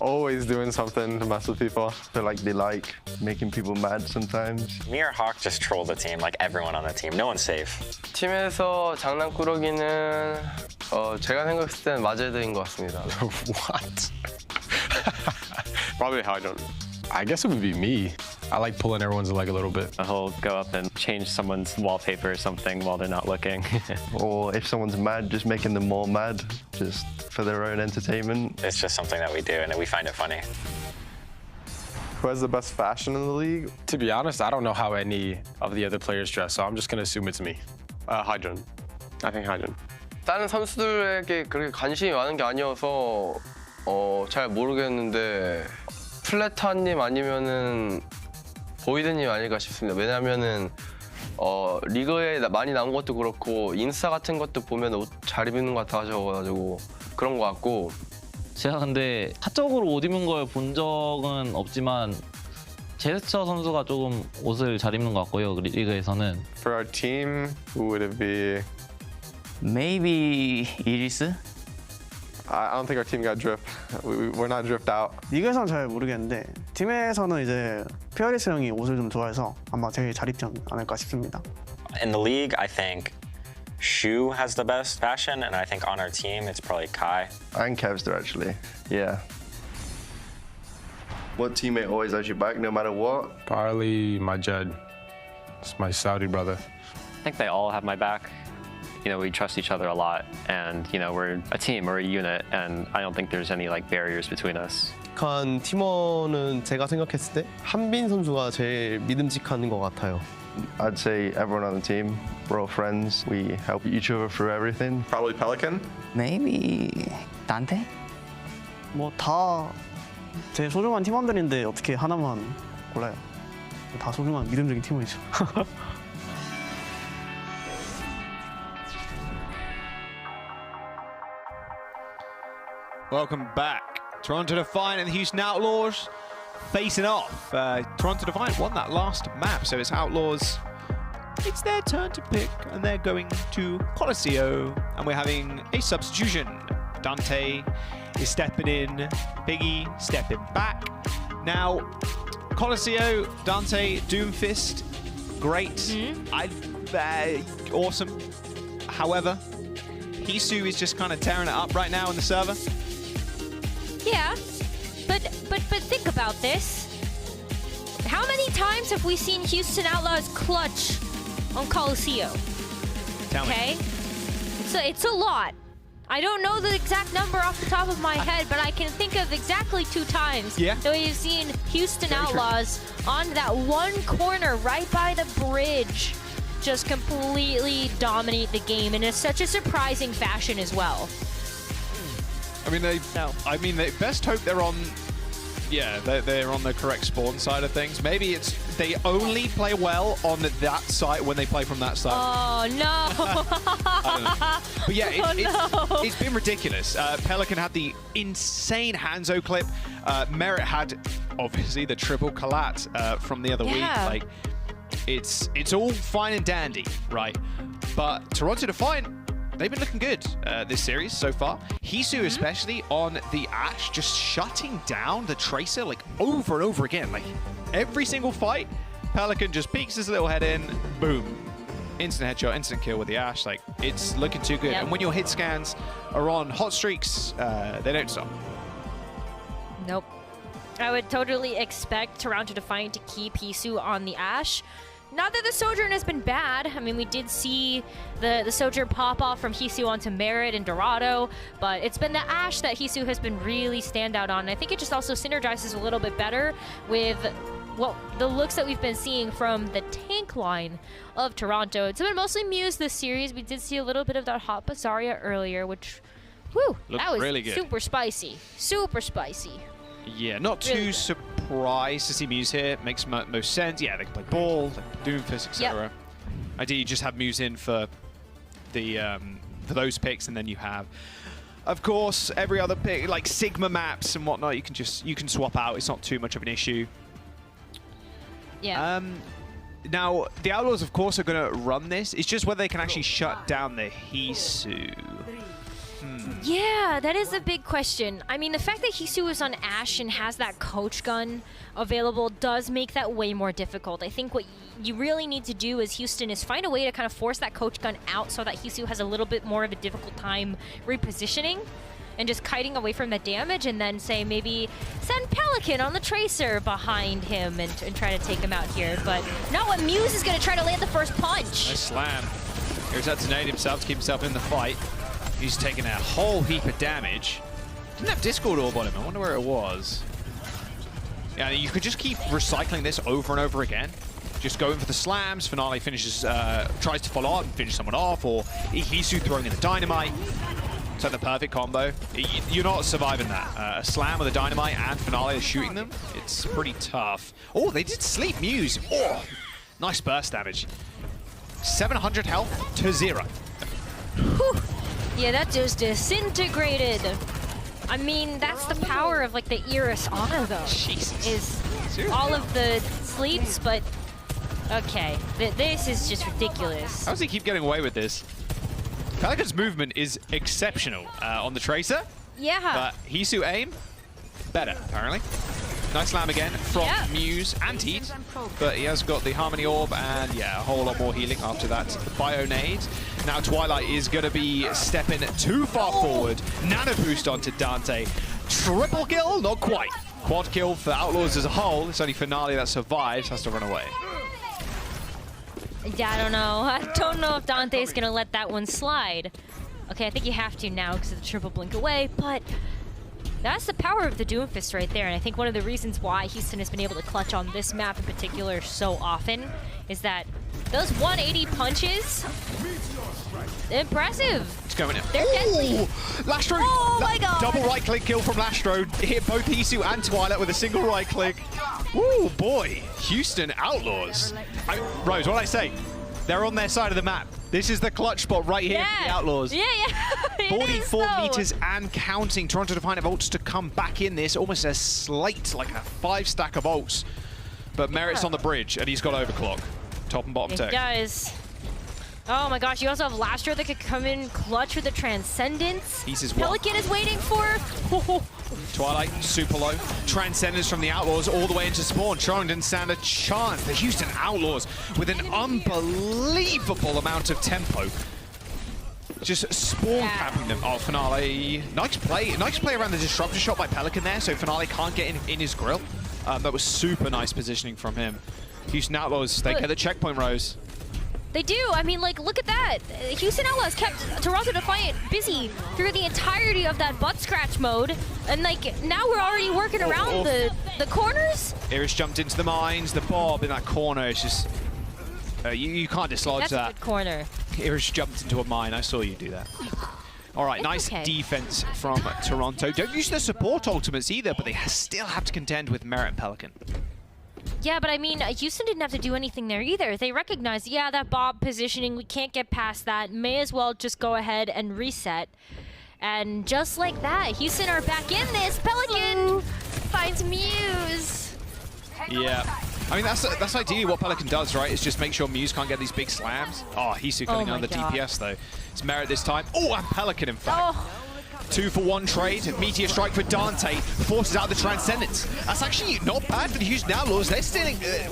Always doing something to mess with people. I feel like they like making people mad sometimes. Me or Hawk just troll the team, like everyone on the team. No one's safe. 팀에서 장난꾸러기는 제가 생각했을 때는 마제드인 것 같습니다. What? Probably Hydron. I guess it would be me. I like pulling everyone's leg a little bit. He'll go up and change someone's wallpaper or something while they're not looking. Or if someone's mad, just making them more mad, just for their own entertainment. It's just something that we do and we find it funny. Who has the best fashion in the league? To be honest, I don't know how any of the other players dress, so I'm just gonna assume it's me. Hydron. I think Hydron. 다른 선수들에게 그렇게 관심이 많은 게 아니어서 잘 모르겠는데 플래타님 아니면은 보이드님 아닐까 싶습니다. 왜냐면은 리그에 많이 나온 것도 그렇고 인스타 같은 것도 보면 옷 잘 입는 것 같아가지고 그런 것 같고. 제가 근데 사적으로 옷 입는 걸 본 적은 없지만 제스처 선수가 조금 옷을 잘 입는 것 같고요. 리그에서는. For our team, who would it be? Maybe 이리스? I don't think our team got drip. We're not dripped out. 리그에서는 잘 모르겠는데 팀에서는 이제 피어리스 형이 옷을 좀 좋아해서 아마 제일 잘 입지 않을까 싶습니다. In the league, I think Shu has the best fashion, and I think on our team, it's probably Kai. And Kevster, actually. Yeah. What teammate always has your back, no matter what? Probably my Jed. It's my Saudi brother. I think they all have my back. You know, we trust each other a lot, and you know, we're a team, we're a unit, and I don't think there's any like barriers between us. 한 팀원은 제가 생각했을 때 한빈 선수가 제일 믿음직한 것 같아요. I'd say everyone on the team, we're all friends. We help each other through everything. Probably Pelican. Maybe 단테? 뭐 다 제 소중한 팀원들인데 어떻게 하나만 골라요? 다 소중한 믿음적인 팀원이죠. Welcome back. Toronto Defiant and the Houston Outlaws facing off. Toronto Defiant won that last map, so it's Outlaws. It's their turn to pick, and they're going to Colosseo. And we're having a substitution. Dante is stepping in, Piggy stepping back. Now, Colosseo, Dante, Doomfist, great. Awesome. However, Hisu is just kind of tearing it up right now in the server. Yeah, but think about this. How many times have we seen Houston Outlaws clutch on Colosseo? Tell me. Okay, so it's a lot. I don't know the exact number off the top of my head, but I can think of exactly 2 times that we've seen Houston Outlaws on that one corner right by the bridge just completely dominate the game in such a surprising fashion as well. I mean, they best hope they're on. Yeah, they're on the correct spawn side of things. Maybe it's they only play well on that side when they play from that side. Oh no! I don't know. But yeah, it's been ridiculous. Pelican had the insane Hanzo clip. Merit had obviously the triple collat from the other week. Like, it's all fine and dandy, right? But Toronto Defiant, they've been looking good this series so far. Hisu especially on the Ashe, just shutting down the Tracer like over and over again. Like every single fight, Pelican just peeks his little head in, boom. Instant headshot, instant kill with the Ashe. Like, it's looking too good. And when your hit scans are on hot streaks, they don't stop. Nope. I would totally expect Toronto Defiant to keep Hisu on the Ashe not that the Sojourn has been bad. I mean, we did see the Sojourn pop off from Hisu onto Merit and Dorado, but it's been the Ashe that Hisu has been really standout on. And I think it just also synergizes a little bit better with the looks that we've been seeing from the tank line of Toronto. It's been mostly Muse this series. We did see a little bit of that hot Basaria earlier, which, whew, that was really good. Super spicy. Super spicy. Yeah, not too surprised to see Muse here. Makes most sense. Yeah, they can play ball, like Doomfist, etc. Yep. Ideally, you just have Muse in for the for those picks, and then you have, of course, every other pick like Sigma maps and whatnot. You can swap out. It's not too much of an issue. Yeah. Now, the Outlaws, of course, are going to run this. It's just whether they can actually shut down the Hisu. Yeah, that is a big question. I mean, the fact that Hisu is on Ashe and has that coach gun available does make that way more difficult. I think what you really need to do as Houston is find a way to kind of force that coach gun out so that Hisu has a little bit more of a difficult time repositioning and just kiting away from the damage, and then say maybe send Pelican on the Tracer behind him and try to take him out here. But not what Muse is going to try to land the first punch. Nice slam. Here's that to nade himself to keep himself in the fight. He's taking a whole heap of damage. Didn't have Discord orb on him. I wonder where it was. Yeah, you could just keep recycling this over and over again. Just going for the slams. Finale finishes, tries to follow up and finish someone off, or Hisu throwing in the dynamite. It's like the perfect combo. You're not surviving that. A slam with a dynamite and Finale is shooting them. It's pretty tough. Oh, they did sleep Muse. Oh, nice burst damage. 700 health to 0. Whew. Yeah, that just disintegrated. I mean, that's the power of like the Iris Honor, though. Jesus. Is all of the sleeps, but okay, this is just ridiculous. How does he keep getting away with this? Pelican's movement is exceptional on the Tracer. Yeah. But Hisu aim, better, apparently. Nice slam again from Muse and Heat, but he has got the Harmony Orb and, yeah, a whole lot more healing after that Bio Nade. Now Twilight is going to be stepping too far forward. Nano boost onto Dante. Triple kill? Not quite. Quad kill for Outlaws as a whole. It's only Finale that survives, has to run away. Yeah, I don't know. I don't know if Dante's going to let that one slide. Okay, I think you have to now because of the triple blink away, but that's the power of the Doomfist right there, and I think one of the reasons why Houston has been able to clutch on this map in particular so often is that those 180 punches, impressive. It's going in. They're deadly. Lastro! Oh my god! Double right click kill from Lastro. Hit both Hisu and Twilight with a single right click. Ooh, boy. Houston Outlaws. Rose, what did I say? They're on their side of the map. This is the clutch spot right here for the Outlaws. Yeah. 44 meters and counting. Toronto Defiant have ults to come back in this. Almost a slate, like a 5-stack of ults. But Merit's on the bridge, and he's got overclock. Top and bottom tech. He does. Oh my gosh, you also have Lastro that could come in clutch with the Transcendence. Pelican is waiting for... Twilight, super low. Transcendence from the Outlaws all the way into spawn. Charling didn't stand a chance. The Houston Outlaws with an unbelievable amount of tempo. Just spawn capping them. Oh, Finale. Nice play around the disruptor shot by Pelican there, so Finale can't get in his grill. That was super nice positioning from him. Houston Outlaws, they get the checkpoint, Rose. They do. I mean, like, look at that. Houston Outlaws kept Toronto Defiant busy through the entirety of that butt scratch mode. And, like, now we're already working around the corners. Iris jumped into the mines. The Bob in that corner is just... you can't dislodge that. That's a good corner. Iris jumped into a mine. I saw you do that. All right, nice defense from Toronto. Don't use the support ultimates either, but they still have to contend with Merit and Pelican. Yeah, but I mean, Houston didn't have to do anything there either. They recognized, yeah, that Bob positioning, we can't get past that. May as well just go ahead and reset. And just like that, Houston are back in this. Pelican finds Muse. Yeah. I mean, that's ideally what Pelican does, right? Is just make sure Muse can't get these big slams. Oh, Hisu coming on the DPS, though. It's Merit this time. Oh, and Pelican, in fact. 2-for-1 trade. Meteor Strike for Dante. Forces out the Transcendence. That's actually not bad for the Houston Outlaws. They're still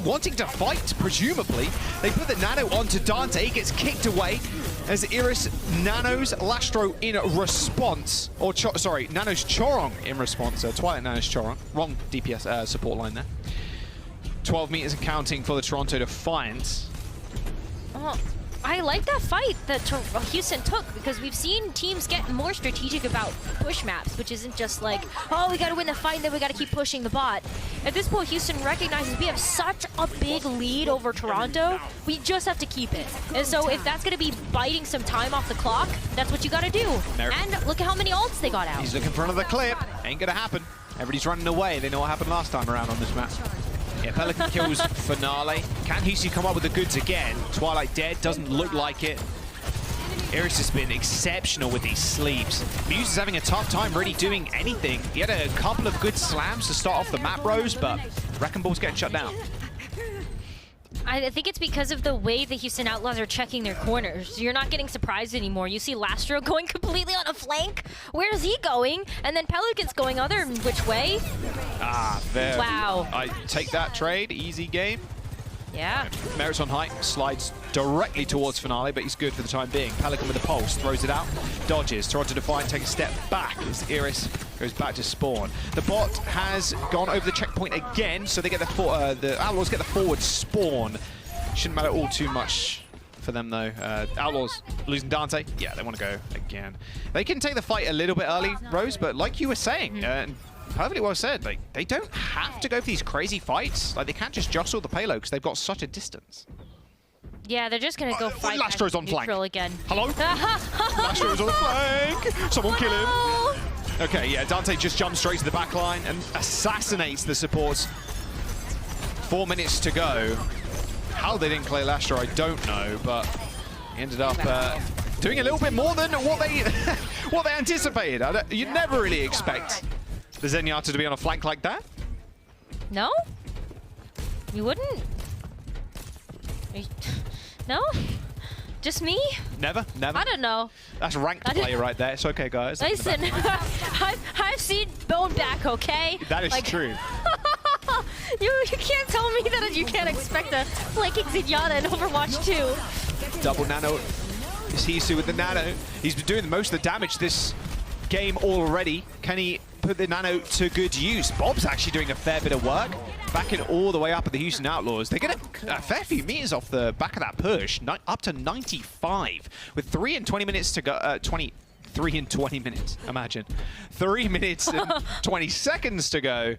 wanting to fight, presumably. They put the Nano onto Dante. He gets kicked away as Iris nanos Lastro in response. Or, sorry, nanos Chorong in response. Twilight nanos Chorong. Wrong DPS support line there. 12 meters and counting for the Toronto Defiant. Oh, I like that fight that Houston took, because we've seen teams get more strategic about push maps, which isn't just like, oh, we got to win the fight and then we got to keep pushing the bot. At this point, Houston recognizes we have such a big lead over Toronto, we just have to keep it. And so if that's going to be biting some time off the clock, that's what you got to do. And look at how many ults they got out. He's looking for another clip. Ain't going to happen. Everybody's running away. They know what happened last time around on this map. Yeah, Pelican kills Finale. Can Houston come up with the goods again? Twilight dead, doesn't look like it. Iris has been exceptional with these sleeps. Muse is having a tough time really doing anything. He had a couple of good slams to start off the map, Rose, but Wrecking Ball's getting shut down. I think it's because of the way the Houston Outlaws are checking their corners. You're not getting surprised anymore. You see Lastro going completely on a flank. Where's he going? And then Pelican's going other which way? Ah, there. Wow. I take that trade. Easy game. Yeah. Merit's on height, slides directly towards Finale, but he's good for the time being. Pelican with the pulse, throws it out, dodges. Toronto Defiant take a step back as Iris goes back to spawn. The bot has gone over the checkpoint again, so they get the Outlaws get the forward spawn. Shouldn't matter all too much for them though. Outlaws losing Dante. Yeah, they want to go again. They can take the fight a little bit early, Rose, but like you were saying, and perfectly well said, like they don't have to go for these crazy fights. Like they can't just jostle the payload because they've got such a distance. Yeah, they're just gonna go fight Lastro's on flank again. Hello? Lastro's on flank. Someone kill him. Okay, yeah, Dante just jumps straight to the back line and assassinates the supports. 4 minutes to go. How they didn't play Lastro, I don't know, but he ended up doing a little bit more than what they what they anticipated. You'd never really expect the Zenyatta to be on a flank like that. No? You wouldn't? No? Just me? Never? I don't know. That's ranked play right there. It's okay, guys. Listen, I've seen Bone back, okay? That is true. You can't tell me that you can't expect a flanking Zenyatta in Overwatch 2. Double nano. Is Hisu with the nano? He's been doing most of the damage this game already. Can he put the nano to good use? Bob's actually doing a fair bit of work. Backing all the way up at the Houston Outlaws. They get a fair few meters off the back of that push. Up to 95 with 3 and 20 minutes to go. 3 and 20 minutes, imagine. 3 minutes and 20 seconds to go.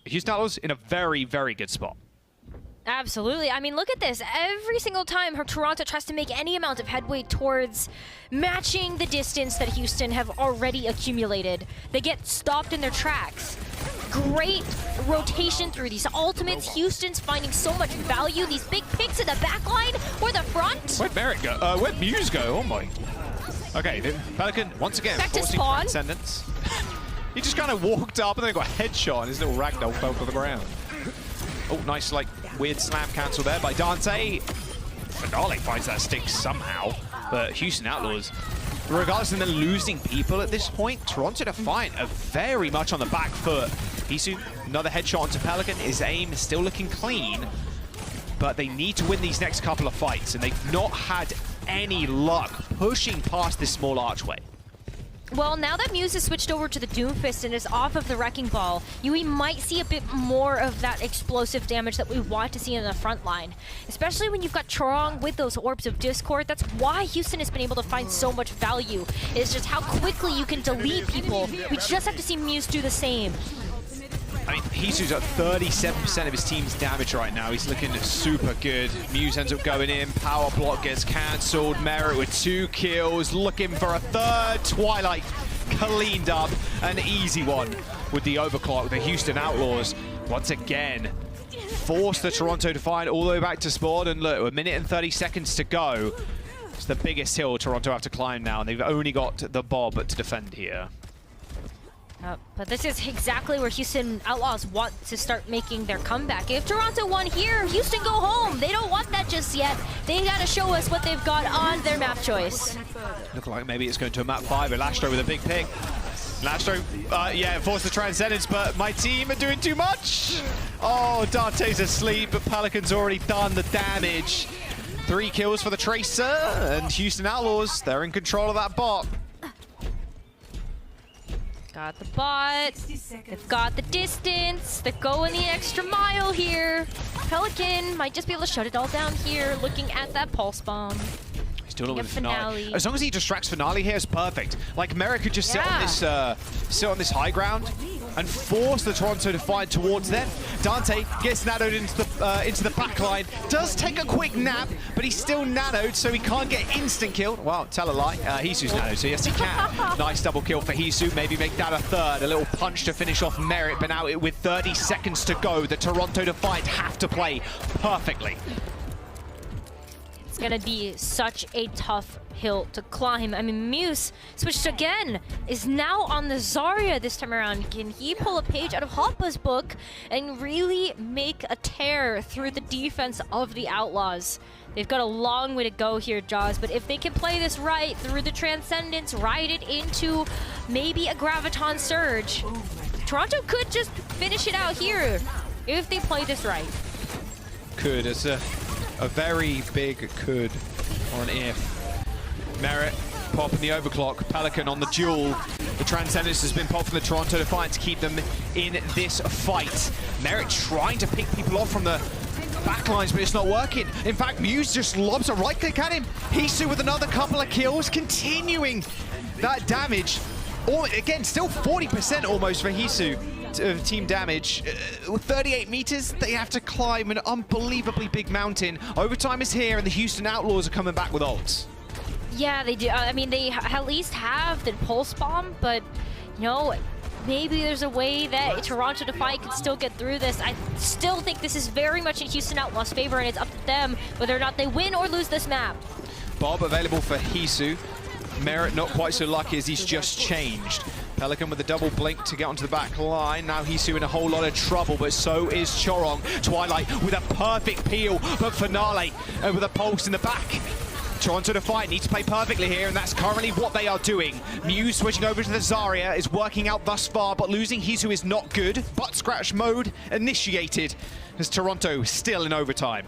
Houston Outlaws in a very, very good spot. Absolutely. I mean, look at this. Every single time Toronto tries to make any amount of headway towards matching the distance that Houston have already accumulated, they get stopped in their tracks. Great rotation through these ultimates. Houston's finding so much value. These big picks in the back line or the front. Where'd Merritt go? Where'd Muse go? Oh my. Okay, then Pelican once again back to forcing spawn. Transcendence. He just kind of walked up and then got a headshot and his little ragdoll fell to the ground. Oh, nice, like, weird slam cancel there by Dante. Finale finds that stick somehow, but Houston Outlaws, regardless of them losing people at this point, Toronto Defiant are very much on the back foot. Hisu, another headshot onto Pelican. His aim is still looking clean, but they need to win these next couple of fights, and they've not had any luck pushing past this small archway. Well, now that Muse has switched over to the Doomfist and is off of the Wrecking Ball, we might see a bit more of that explosive damage that we want to see in the front line. Especially when you've got Chorong with those Orbs of Discord. That's why Houston has been able to find so much value. It's just how quickly you can delete people. We just have to see Muse do the same. I mean, Hisu's at 37% of his team's damage right now. He's looking super good. Muse ends up going in. Power block gets cancelled. Merritt with 2 kills. Looking for a third. Twilight cleaned up. An easy one with the overclock. The Houston Outlaws, once again, force the Toronto Defiant all the way back to spawn. And look, 1 minute and 30 seconds to go. It's the biggest hill Toronto have to climb now. And they've only got the Bob to defend here. But this is exactly where Houston Outlaws want to start making their comeback. If Toronto won here, Houston go home. They don't want that just yet. They gotta show us what they've got on their map choice. Look like maybe it's going to a map 5 with Lastro with a big pick. Lastro, yeah, forced the Transcendence, but my team are doing too much. Oh, Dante's asleep, but Pelican's already done the damage. 3 kills for the Tracer, and Houston Outlaws, they're in control of that bot. Got the bot. They've got the distance. They're going the extra mile here. Pelican might just be able to shut it all down here, looking at that pulse bomb. Still with Finale. As long as he distracts Finale here, it's perfect. Like, Merritt could just sit on this high ground and force the Toronto Defiant towards them. Dante gets nanoed into the back line. Does take a quick nap, but he's still nanoed, so he can't get instant killed. Well, tell a lie. Hisu's nanoed, so yes, he can. Nice double kill for Hisu. Maybe make that a third. A little punch to finish off Merritt, but now with 30 seconds to go, the Toronto Defiant have to play perfectly. It's gonna be such a tough hill to climb. I mean, Muse switched again, is now on the Zarya this time around. Can he pull a page out of Hoppa's book and really make a tear through the defense of the Outlaws? They've got a long way to go here, Jaws, but if they can play this right through the Transcendence, ride it into maybe a Graviton Surge, Toronto could just finish it out here if they play this right. Could. It's a very big could or an if. Merritt popping the overclock. Pelican on the duel. The Transcendence has been popped from the Toronto Defiant to keep them in this fight. Merritt trying to pick people off from the backlines, but it's not working. In fact, Muse just lobs a right click at him. Hisu with another couple of kills, continuing that damage. Again, still 40% almost for Hisu. Team damage. With 38 meters, they have to climb an unbelievably big mountain. Overtime is here, and the Houston Outlaws are coming back with ults. Yeah, they do. I mean, they at least have the pulse bomb, but you know, maybe there's a way that Toronto Defiant can still get through this. I still think this is very much in Houston Outlaws' favor, and it's up to them whether or not they win or lose this map. Bob available for Hisu. Merritt not quite so lucky as he's just changed. Pelican with a double blink to get onto the back line. Now Hisu in a whole lot of trouble, but so is Chorong. Twilight with a perfect peel, but Finale with a pulse in the back. Toronto Defiant needs to play perfectly here, and that's currently what they are doing. Muse switching over to the Zarya is working out thus far, but losing Hisu is not good. Butt scratch mode initiated as Toronto still in overtime.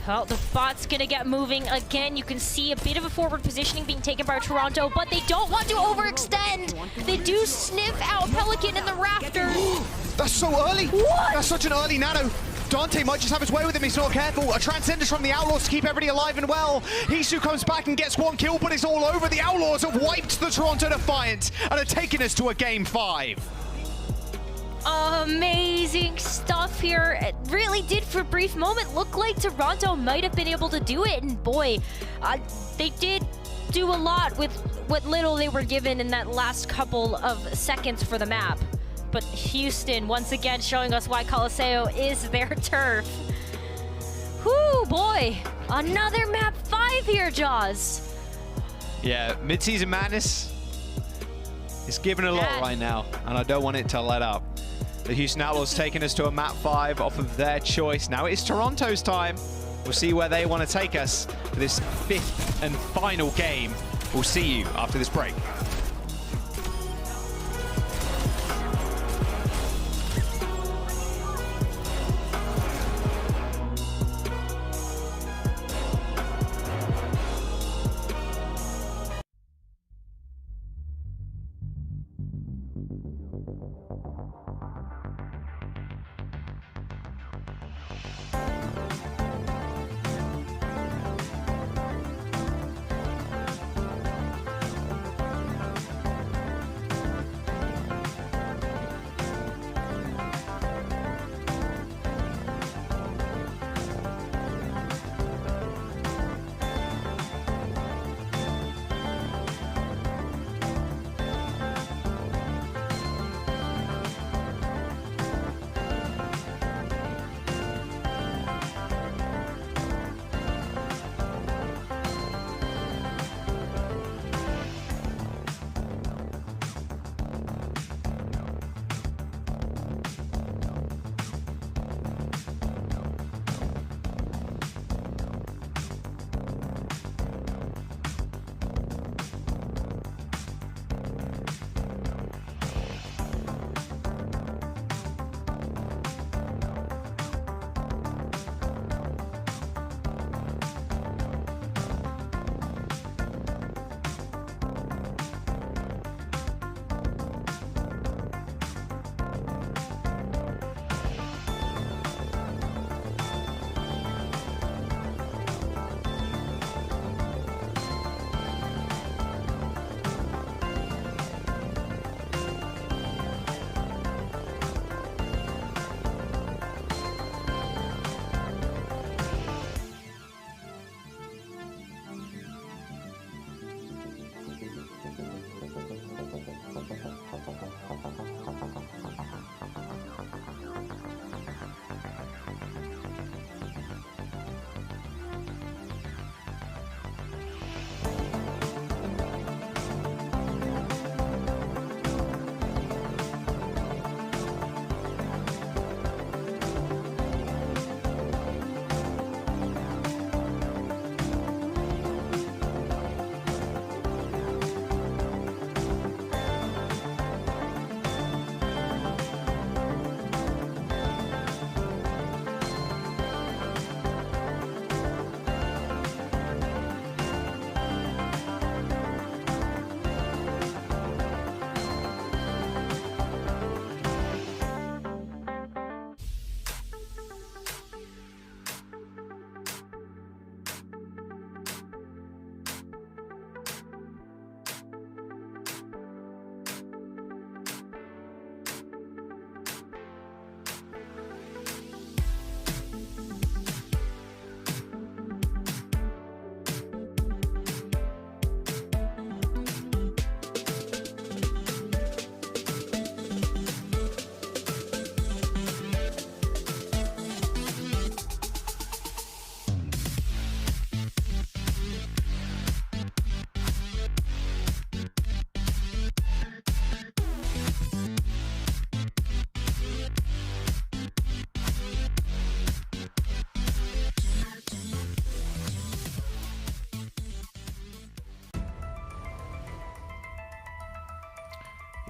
Well, the bot's gonna get moving again. You can see a bit of a forward positioning being taken by Toronto, but they don't want to overextend. They do sniff out Pelican in the rafters. That's so early. What? That's such an early nano. Dante might just have his way with him. He's not careful. A Transcendence from the Outlaws to keep everybody alive and well. Hisu comes back and gets one kill, but it's all over. The Outlaws have wiped the Toronto Defiant and are taking us to a game 5. Amazing stuff here. It really did for a brief moment look like Toronto might have been able to do it, and boy, they did do a lot with what little they were given in that last couple of seconds for the map. But Houston once again showing us why Colosseo is their turf. Whoo, boy, another map 5 here, Jaws. Yeah, Midseason Madness is giving a lot right now, and I don't want it to let up. The Houston Outlaws taking us to a map 5 off of their choice. Now it's Toronto's time. We'll see where they want to take us for this 5th and final game. We'll see you after this break.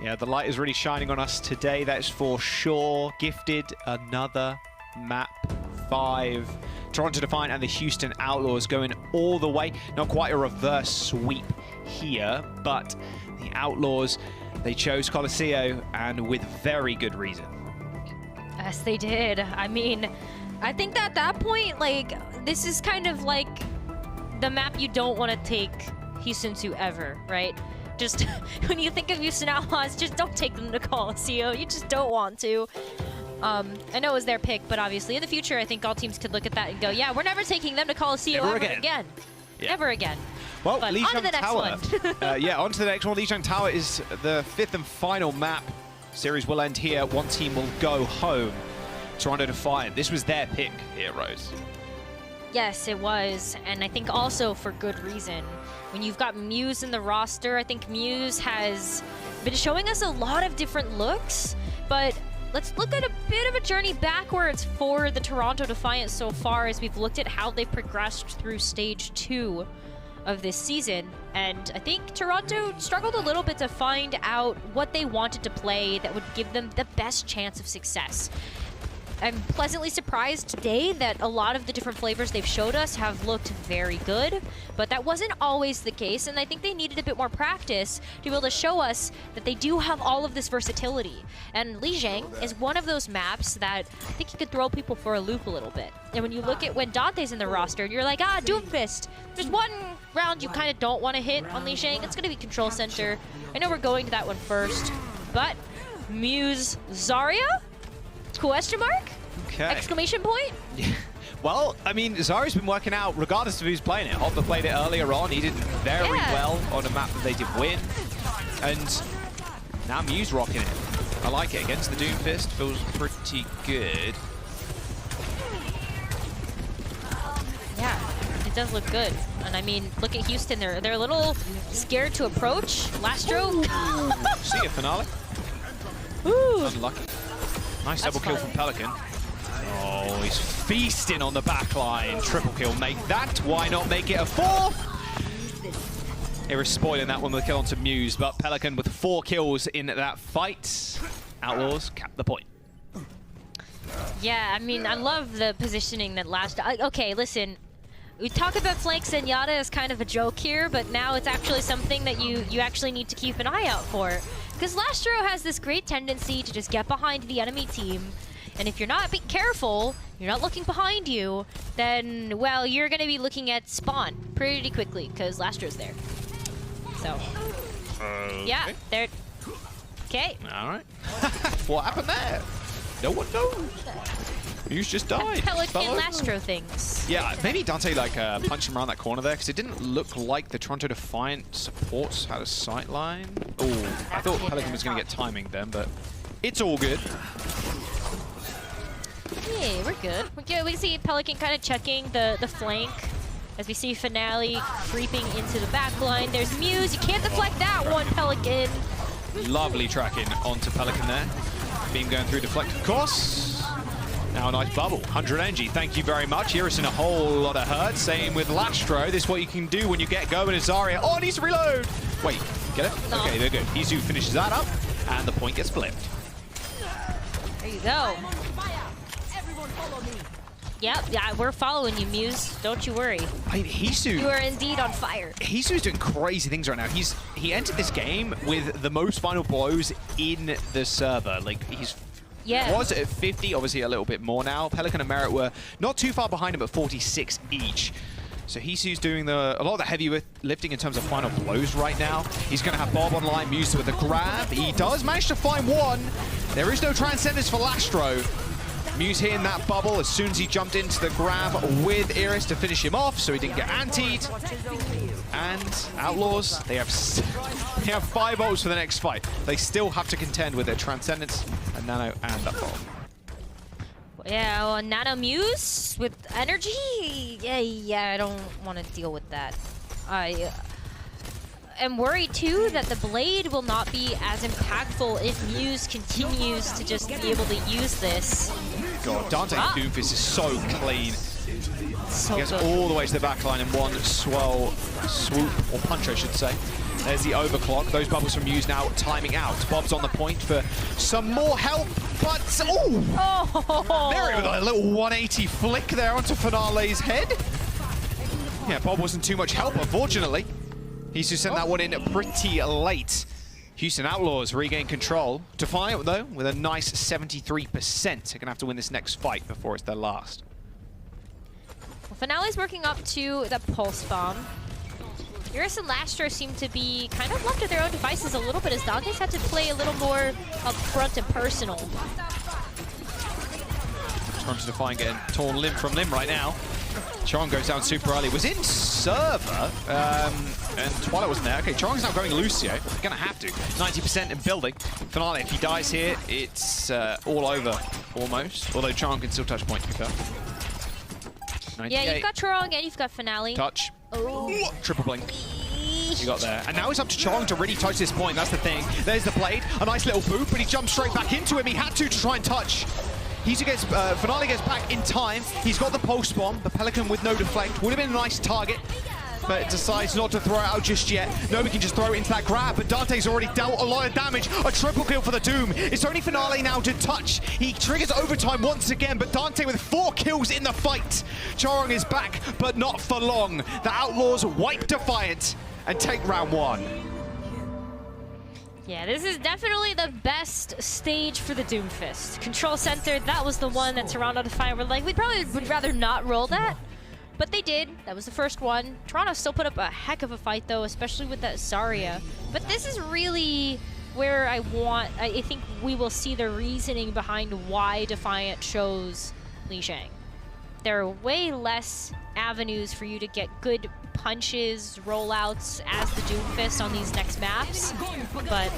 Yeah, the light is really shining on us today, that's for sure. Gifted another map 5. Toronto Defiant and the Houston Outlaws going all the way. Not quite a reverse sweep here, but the Outlaws, they chose Colosseo, and with very good reason. Yes, they did. I mean, I think that at that point, like, this is kind of like the map you don't want to take Houston to ever, right? Just when you think of Houston Outlaws, just don't take them to Colosseo. You just don't want to. I know it was their pick, but obviously in the future, I think all teams could look at that and go, yeah, we're never taking them to Colosseo ever again. Yeah. Never again. Well, but on to the next one. Yeah, on to the next one. Lijiang Tower is the 5th and final map. Series will end here. One team will go home. Toronto Defiant. This was their pick here, Rose. Yes, it was, and I think also for good reason. When you've got Muse in the roster, I think Muse has been showing us a lot of different looks, but let's look at a bit of a journey backwards for the Toronto Defiant so far as we've looked at how they've progressed through stage 2 of this season. And I think Toronto struggled a little bit to find out what they wanted to play that would give them the best chance of success. I'm pleasantly surprised today that a lot of the different flavors they've showed us have looked very good, but that wasn't always the case, and I think they needed a bit more practice to be able to show us that they do have all of this versatility. And Lijiang is one of those maps that I think you could throw people for a loop a little bit. And when you look at when Dante's in the roster, and you're like, ah, Doomfist, there's one round you kind of don't want to hit on Lijiang. It's going to be Control Center. I know we're going to that one first, but Muse Zarya? Question mark? Okay. Exclamation point? Yeah. Well, I mean, Zarya's been working out regardless of who's playing it. Hopper played it earlier on. He did very well on a map that they did win. And now Muse rocking it. I like it against the Doomfist. Feels pretty good. Yeah, it does look good. And I mean, look at Houston. They're a little scared to approach. Lastro. See it, Finale. Ooh. Unlucky. Nice double kill from Pelican. Oh, he's feasting on the back line. Triple kill. Make that. Why not make it a 4th? Iris spoiling that one with a kill onto Muse, but Pelican with 4 kills in that fight. Outlaws cap the point. Yeah, I mean, I love the positioning that okay, listen. We talk about flank Zenyatta as kind of a joke here, but now it's actually something that you actually need to keep an eye out for. Because Lastro has this great tendency to just get behind the enemy team, and if you're not being careful, you're not looking behind you, then, well, you're going to be looking at spawn pretty quickly, because Lastro's there. So, yeah, there. Okay. All right. What happened there? No one knows. Muse just died. Pelican Lastro things. Yeah, maybe Dante like punched him around that corner there because it didn't look like the Toronto Defiant supports had a sight line. Oh, I thought Pelican was going to get timing then, but it's all good. Yeah, we're good. We're good. We can see Pelican kind of checking the flank as we see Finale creeping into the back line. There's Muse. You can't deflect that one, Pelican. Lovely tracking onto Pelican there. Beam going through deflect, of course. Now a nice bubble. 100 energy. Thank you very much. Iris in a whole lot of hurt. Same with Lastro. This is what you can do when you get going as Zarya. Oh, it needs to reload. Wait, get it? No. Okay, they're good. Izu finishes that up, and the point gets flipped. There you go. Yep, yeah, we're following you, Muse. Don't you worry. Hisu. You are indeed on fire. Hisu's doing crazy things right now. He entered this game with the most final blows in the server. Like, was at 50, obviously a little bit more now. Pelican and Merit were not too far behind him at 46 each. So Hisu's doing a lot of the heavy lifting in terms of final blows right now. He's going to have Bob online, Muse with a grab. He does manage to find one. There is no Transcendence for Lastro. Muse hitting that bubble as soon as he jumped into the grab with Iris to finish him off, so he didn't get antied. And Outlaws, they have 5 ults for the next fight. They still have to contend with their Transcendence, a Nano, and that bomb. Yeah, well, Nano Muse with energy? Yeah, I don't want to deal with that. I am worried, too, that the Blade will not be as impactful if Muse continues to just be able to use this. God, Dante's Doomfist is so clean. So he gets all the way to the back line in one swoop, or punch, I should say. There's the overclock. Those bubbles from Muse now timing out. Bob's on the point for some more help, but Mary with a little 180 flick there onto Finale's head. Yeah, Bob wasn't too much help, unfortunately. He's just sent that one in pretty late. Houston Outlaws regain control. Defiant, though, with a nice 73%. They're going to have to win this next fight before it's their last. Well, Finale's working up to the Pulse Bomb. Iris and Lastro seem to be kind of left to their own devices a little bit, as Dante's had to play a little more upfront and personal. Trying to Defiant getting torn limb from limb right now. Chong goes down super early. Was in server, and Twilight wasn't there. Okay, Chong's now going Lucio. They're going to have to. 90% in building. Finale, if he dies here, it's all over, almost. Although Chong can still touch point, to be fair. 98. Yeah, you've got Chong and you've got Finale. Touch. Oh. Triple blink. You got there. And now it's up to Chong to really touch this point. That's the thing. There's the blade. A nice little boop, but he jumped straight back into him. He had to try and touch. Finale gets back in time. He's got the pulse bomb. The Pelican with no deflect. Would have been a nice target, but decides not to throw it out just yet. Nobody can just throw it into that grab, but Dante's already dealt a lot of damage. A triple kill for the Doom. It's only Finale now to touch. He triggers overtime once again, but Dante with 4 kills in the fight. Charong is back, but not for long. The Outlaws wipe Defiant and take round 1. Yeah, this is definitely the best stage for the Doomfist. Control Center, that was the one that Toronto Defiant were like, we probably would rather not roll that. But they did. That was the first one. Toronto still put up a heck of a fight, though, especially with that Zarya. But this is really where I think we will see the reasoning behind why Defiant chose Lijiang. There are way less avenues for you to get good punches, rollouts as the Doomfist on these next maps. But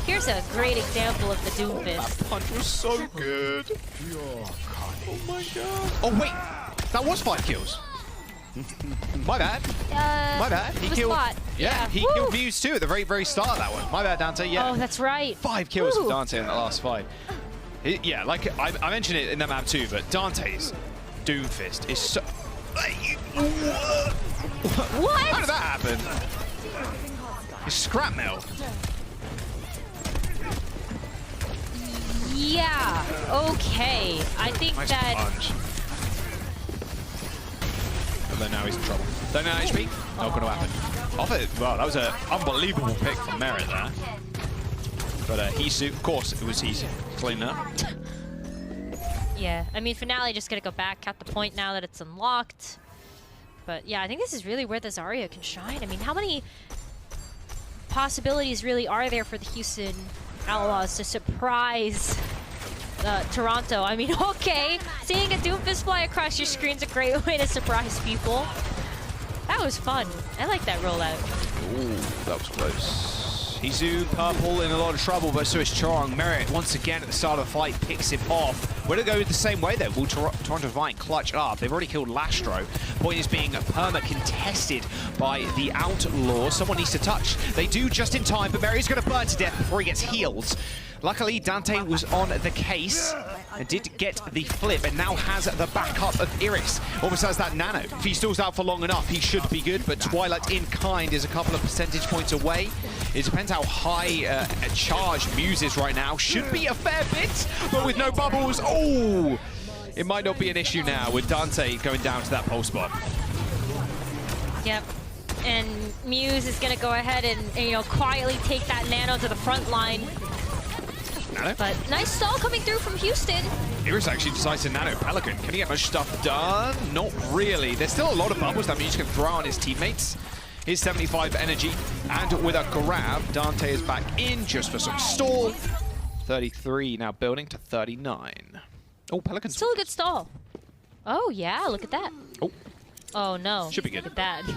here's a great example of the Doomfist. That punch was so good. Oh my god. Oh wait, that was 5 kills. My bad. My bad. He killed. Yeah, he killed Muse too at the very, very start of that one. My bad, Dante. Yeah. Oh, that's right. 5 kills for Dante in that last fight. Yeah, like I mentioned it in that map too, but Dante's Doomfist is so. What? How did that happen? It's scrap metal. Yeah. Okay. I think nice that. Punch. But then now he's in trouble. 39 HP. Not going to happen. Off it. Well, that was an unbelievable pick from Merit there. But Hisu, of course, it was Hisu. Clean up. Yeah, I mean, Finale just gonna go back, count the point now that it's unlocked. But yeah, I think this is really where the Zarya can shine. I mean, how many possibilities really are there for the Houston Outlaws to surprise Toronto? I mean, okay, seeing a Doomfist fly across your screen is a great way to surprise people. That was fun. I like that rollout. Ooh, that was close. Hisu, purple, in a lot of trouble, but so is Chong. Merit, once again, at the start of the fight, picks him off. Will it go the same way, though? Will Toronto Defiant clutch up? They've already killed Lastro. Point is being perma-contested by the Outlaws. Someone needs to touch. They do just in time, but Merit's going to burn to death before he gets healed. Luckily, Dante was on the case and did get the flip, and now has the backup of Iris. Almost has that nano. If he stalls out for long enough, he should be good, but Twilight in kind is a couple of percentage points away. It depends how high a charge Muse is right now. Should be a fair bit, but with no bubbles, oh! It might not be an issue now with Dante going down to that pulse spot. Yep. And Muse is going to go ahead and, you know, quietly take that nano to the front line. Nano? But nice stall coming through from Houston. Iris actually decides to nano Pelican. Can he get much stuff done? Not really. There's still a lot of bubbles that Muse can throw on his teammates. His 75 energy, and with a grab, Dante is back in just for some stall. 33 now building to 39. Oh, Pelican's still a good stall. Oh yeah, look at that. Oh. Oh no. Should be good. Look at that.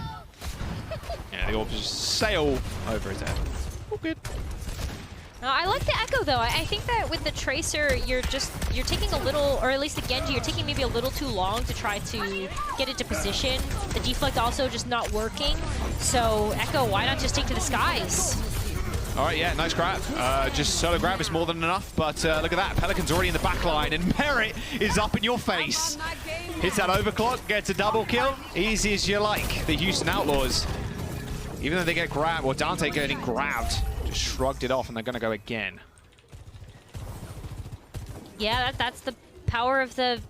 Yeah, they all just sail over his head. Oh, good. I like the Echo though. I think that with the Tracer, you're taking a little, or at least the Genji, you're taking maybe a little too long to try to get into position. The deflect also just not working. So Echo, why not just take to the skies? All right, yeah, nice grab. Just solo grab is more than enough, but look at that. Pelican's already in the back line, and Merit is up in your face. Hits that overclock, gets a double kill. Easy as you like. The Houston Outlaws Even though they get grabbed, or Dante getting grabbed, just shrugged it off, and they're going to go again. Yeah, that's the power of the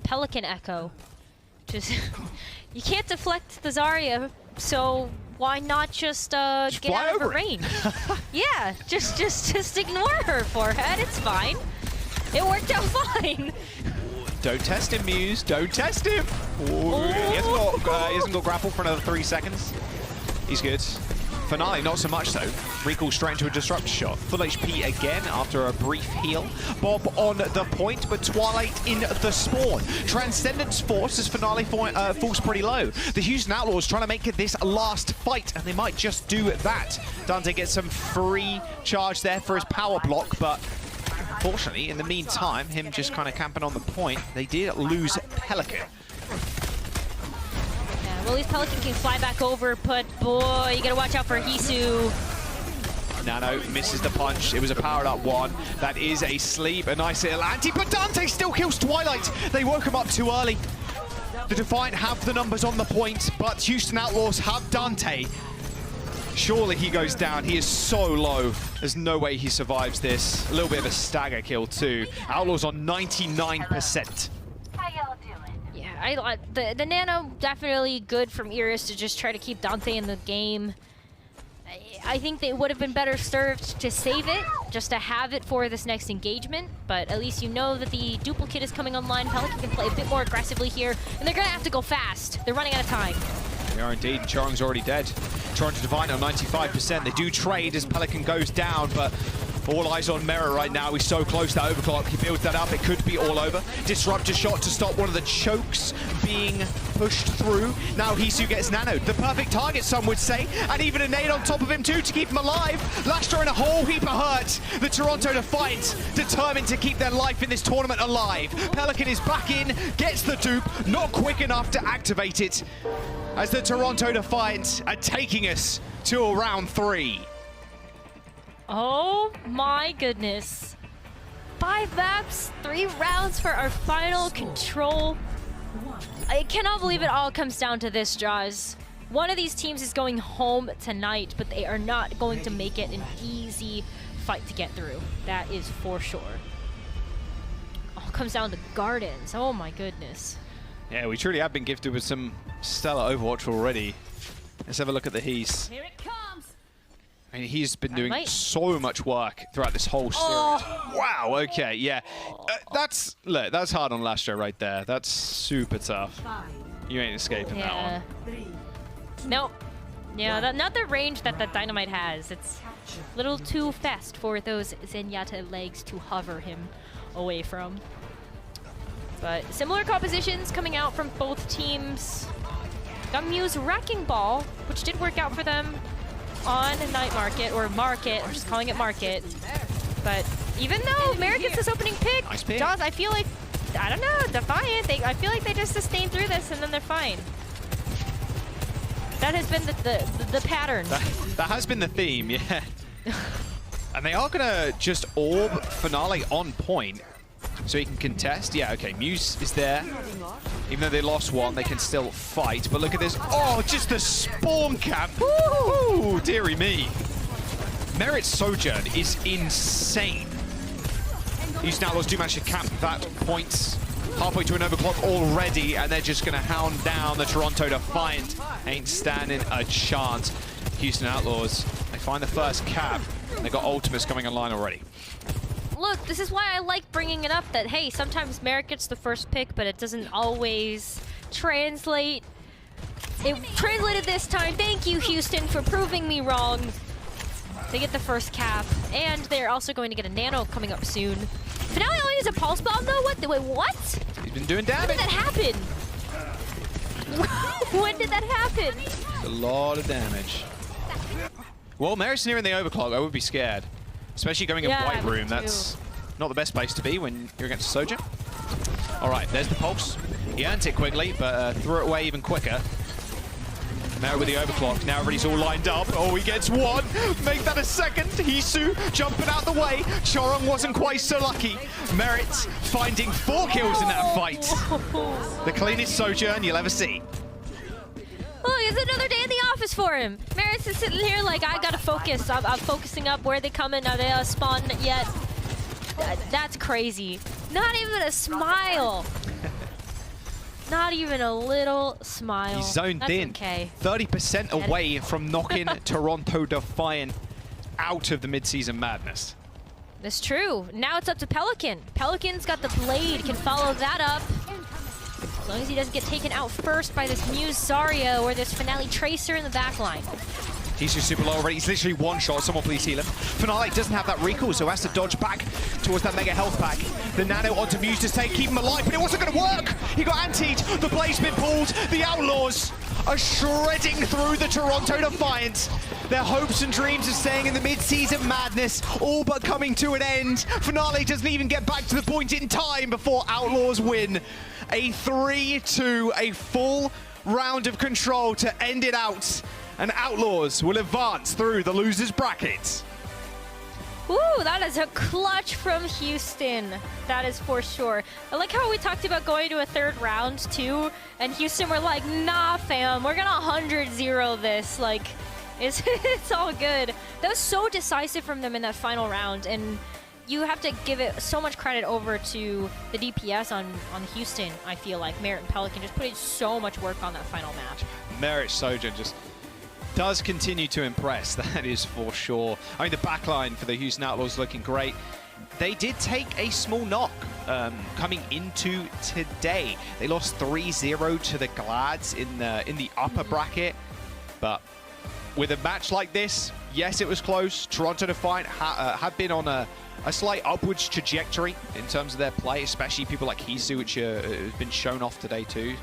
Pelican Echo. Just you can't deflect the Zarya, so why not just get out of her range? Yeah, just ignore her forehead. It's fine. It worked out fine. Don't test him, Muse. Don't test him. Ooh, he hasn't got grapple for another 3 seconds. He's good. Finale, not so much though. Recall straight into a disruptor shot. Full HP again after a brief heal. Bob on the point, but Twilight in the spawn. Transcendence Force as Finale falls pretty low. The Houston Outlaws trying to make it this last fight, and they might just do that. Dante gets some free charge there for his power block, but fortunately, in the meantime, him just kind of camping on the point, they did lose Pelican. Well, at least Pelican can fly back over, but boy, you gotta watch out for Hisu. Nano misses the punch. It was a powered up one. That is a sleep, a nice little anti, but Dante still kills Twilight. They woke him up too early. The Defiant have the numbers on the point, but Houston Outlaws have Dante. Surely he goes down. He is so low. There's no way he survives this. A little bit of a stagger kill too. Outlaws on 99%. The Nano definitely good from Iris to just try to keep Dante in the game. I think they would have been better served to save it, just to have it for this next engagement, but at least you know that the duplicate is coming online. Pelican can play a bit more aggressively here, and they're gonna have to go fast. They're running out of time. They are indeed. Chorong's already dead. Toronto Defiant on 95%. They do trade as Pelican goes down, but all eyes on Merit right now. He's so close to overclock. He builds that up. It could be all over. Disruptor shot to stop one of the chokes being pushed through. Now Hisu gets nanoed. The perfect target, some would say. And even a nade on top of him too to keep him alive. Lastra in a whole heap of hurt. The Toronto Defiant determined to keep their life in this tournament alive. Pelican is back in, gets the dupe. Not quick enough to activate it. As the Toronto Defiant are taking us to round 3. Oh my goodness. 5 maps, 3 rounds for our final control. I cannot believe it all comes down to this, Jaws. One of these teams is going home tonight, but they are not going to make it an easy fight to get through. That is for sure. All comes down to Gardens. Oh my goodness. Yeah, we truly have been gifted with some stellar Overwatch already. Let's have a look at the Hees. Here it comes. I mean, he's been doing so much work throughout this whole series. Wow, okay, yeah. That's hard on Lastra right there. That's super tough. You ain't escaping that one. Nope. Yeah, not the range that the Dynamite has. It's a little too fast for those Zenyatta legs to hover him away from. But similar compositions coming out from both teams. Got Muse Wrecking Ball, which did work out for them on Night Market, or Market. I'm just calling it Market. But even though Merit gets this opening pick, nice pick. Jaws, I feel like, I don't know, Defiant, I feel like they just sustain through this and then they're fine. That has been the pattern. That has been the theme, yeah. And they are gonna just orb Finale on point so he can contest. Yeah, okay, Muse is there. Even though they lost one, they can still fight. But look at this. Oh, just the spawn camp. Woo! Dearie me. Merit's Sojourn is insane. Houston Outlaws do manage to camp that point. Halfway to an overclock already, and they're just going to hound down the Toronto Defiant. Ain't standing a chance. Houston Outlaws, they find the first cap, and they've got ultimates coming online already. Look, this is why I like bringing it up that, hey, sometimes Merit gets the first pick, but it doesn't always translate. It translated this time. Thank you, Houston, for proving me wrong. They get the first cap, and they're also going to get a nano coming up soon. Finale only needs a pulse bomb, though? What? Wait, what? He's been doing damage. When did that happen? When did that happen? A lot of damage. Well, Merit's nearing the overclock. I would be scared. Especially going in White Room, that's not the best place to be when you're against Sojourn. All right, there's the pulse. He earned it quickly, but threw it away even quicker. Now with the overclock, now everybody's all lined up. Oh, he gets one. Make that a second. Hisu jumping out the way. Chorong wasn't quite so lucky. Merit finding 4 kills in that fight. The cleanest Sojourn you'll ever see. Well, It's another day in the office for him. Merit's is sitting here like, I gotta focus. I'm focusing up where they come in. Are they spawn yet? That's crazy. Not even a smile. Not even a little smile. He's zoned in. Okay. 30% away from knocking Toronto Defiant out of the Midseason Madness. That's true. Now it's up to Pelican. Pelican's got the blade, can follow that up. As long as he doesn't get taken out first by this Muse Zarya or this Finale Tracer in the backline. He's just super low already. He's literally one shot. Someone please heal him. Finale doesn't have that recall, so has to dodge back towards that mega health pack. The nano onto Muse to take, keep him alive, but it wasn't going to work. He got antied. The blade's been pulled. The Outlaws are shredding through the Toronto Defiant. Their hopes and dreams of staying in the Midseason Madness all but coming to an end. Finale doesn't even get back to the point in time before Outlaws win. A 3-2, a full round of control to end it out. And Outlaws will advance through the losers bracket. Ooh, that is a clutch from Houston. That is for sure. I like how we talked about going to a third round too, and Houston were like, nah fam, we're gonna 100-0 this. Like, it's all good. That was so decisive from them in that final round, and you have to give it so much credit over to the DPS on Houston, I feel like. Merit and Pelican just put in so much work on that final match. Merit Sojourn just does continue to impress, that is for sure. I mean, the backline for the Houston Outlaws looking great. They did take a small knock coming into today. They lost 3-0 to the Glads in the upper bracket, but with a match like this, yes, it was close. Toronto Defiant have been on a slight upwards trajectory in terms of their play, especially people like Hisu, which has been shown off today too.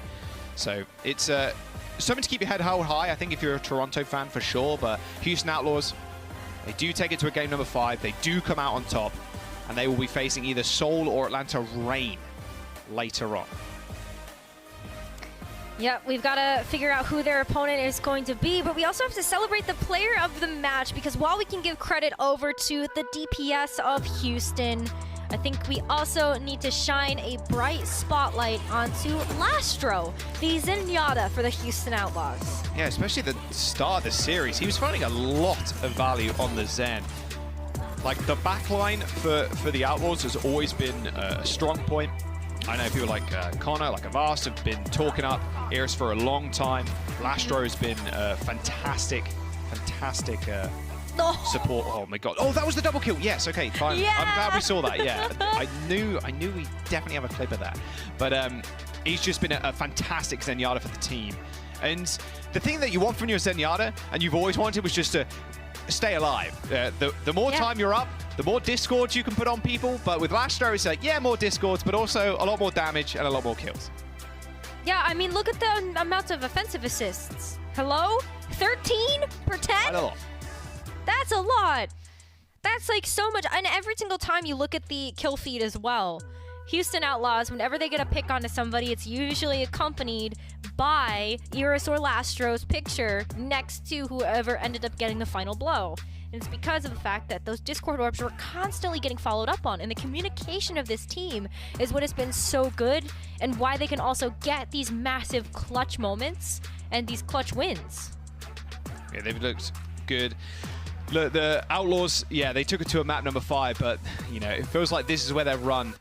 So it's something to keep your head held high, I think, if you're a Toronto fan for sure. But Houston Outlaws, they do take it to a game number 5. They do come out on top, and they will be facing either Seoul or Atlanta Reign later on. Yep, we've got to figure out who their opponent is going to be, but we also have to celebrate the player of the match, because while we can give credit over to the DPS of Houston, I think we also need to shine a bright spotlight onto Lastro, the Zenyatta for the Houston Outlaws. Yeah, especially the start of the series. He was finding a lot of value on the Zen. Like, the backline for the Outlaws has always been a strong point. I know people like Connor, like Avast, have been talking up Iris for a long time. Lastro has been fantastic support. Oh my god. Oh, that was the double kill. Yes, okay, fine. Yeah! I'm glad we saw that, yeah. I knew we definitely have a clip of that. But he's just been a fantastic Zenyatta for the team. And the thing that you want from your Zenyatta, and you've always wanted, was just to stay alive. The more time you're up, the more discords you can put on people. But with Lastro, it's like, yeah, more discords, but also a lot more damage and a lot more kills. Yeah, I mean, look at the amount of offensive assists. Hello? 13 per 10? Quite a lot. That's a lot. That's like so much. And every single time you look at the kill feed as well, Houston Outlaws, whenever they get a pick onto somebody, it's usually accompanied by Iris or Lastro's picture next to whoever ended up getting the final blow. And it's because of the fact that those Discord orbs were constantly getting followed up on, and the communication of this team is what has been so good, and why they can also get these massive clutch moments and these clutch wins. Yeah, they've looked good. Look, the Outlaws, yeah, they took it to a map number 5, but, you know, it feels like this is where their run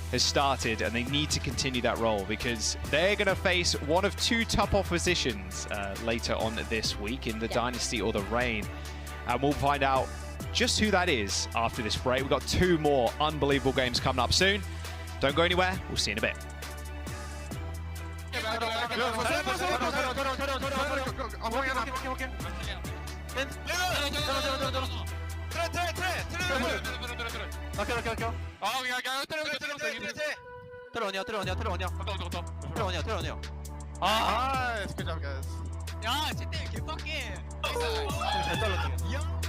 has started, and they need to continue that role, because they're going to face one of 2 top oppositions later on this week in the Dynasty or the Reign. And we'll find out just who that is after this break. We've got 2 more unbelievable games coming up soon. Don't go anywhere. We'll see you in a bit. Good job, guys. 야, 진짜 개빡게. 잘 떨어뜨려.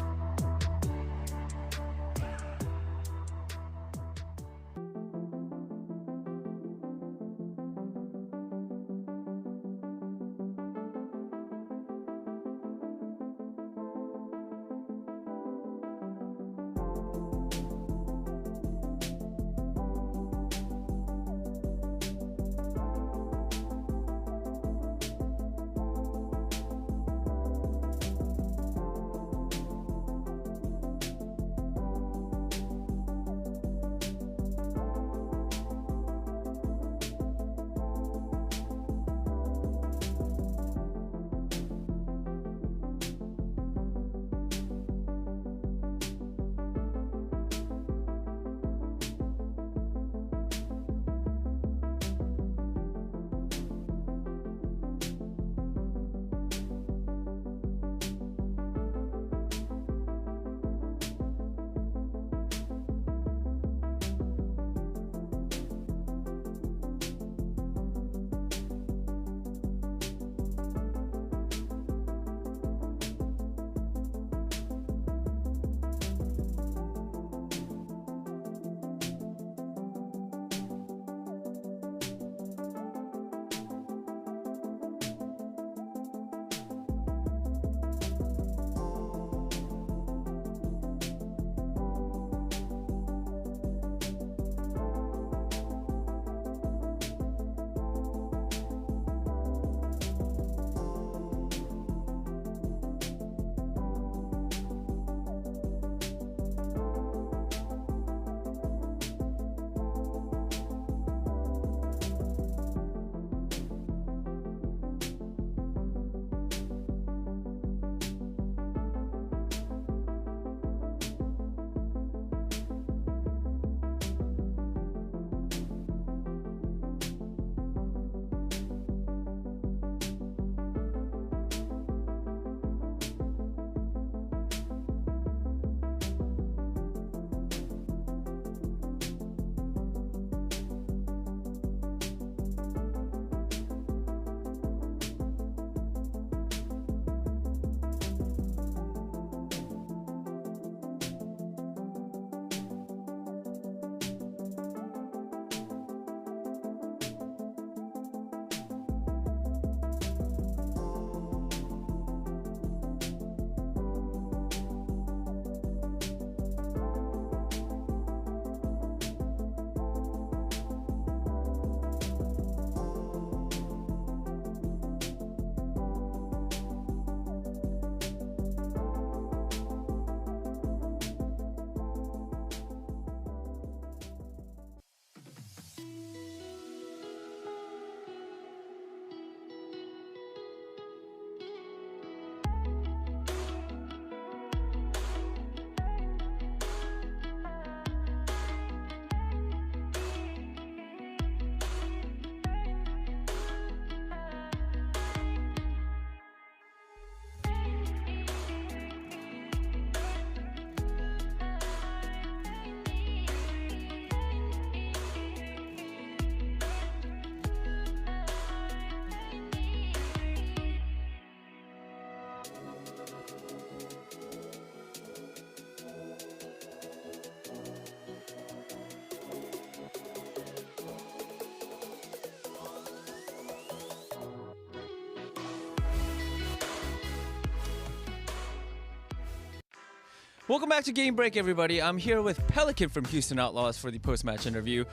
Welcome back to Game Break, everybody. I'm here with Pelican from Houston Outlaws for the post-match interview.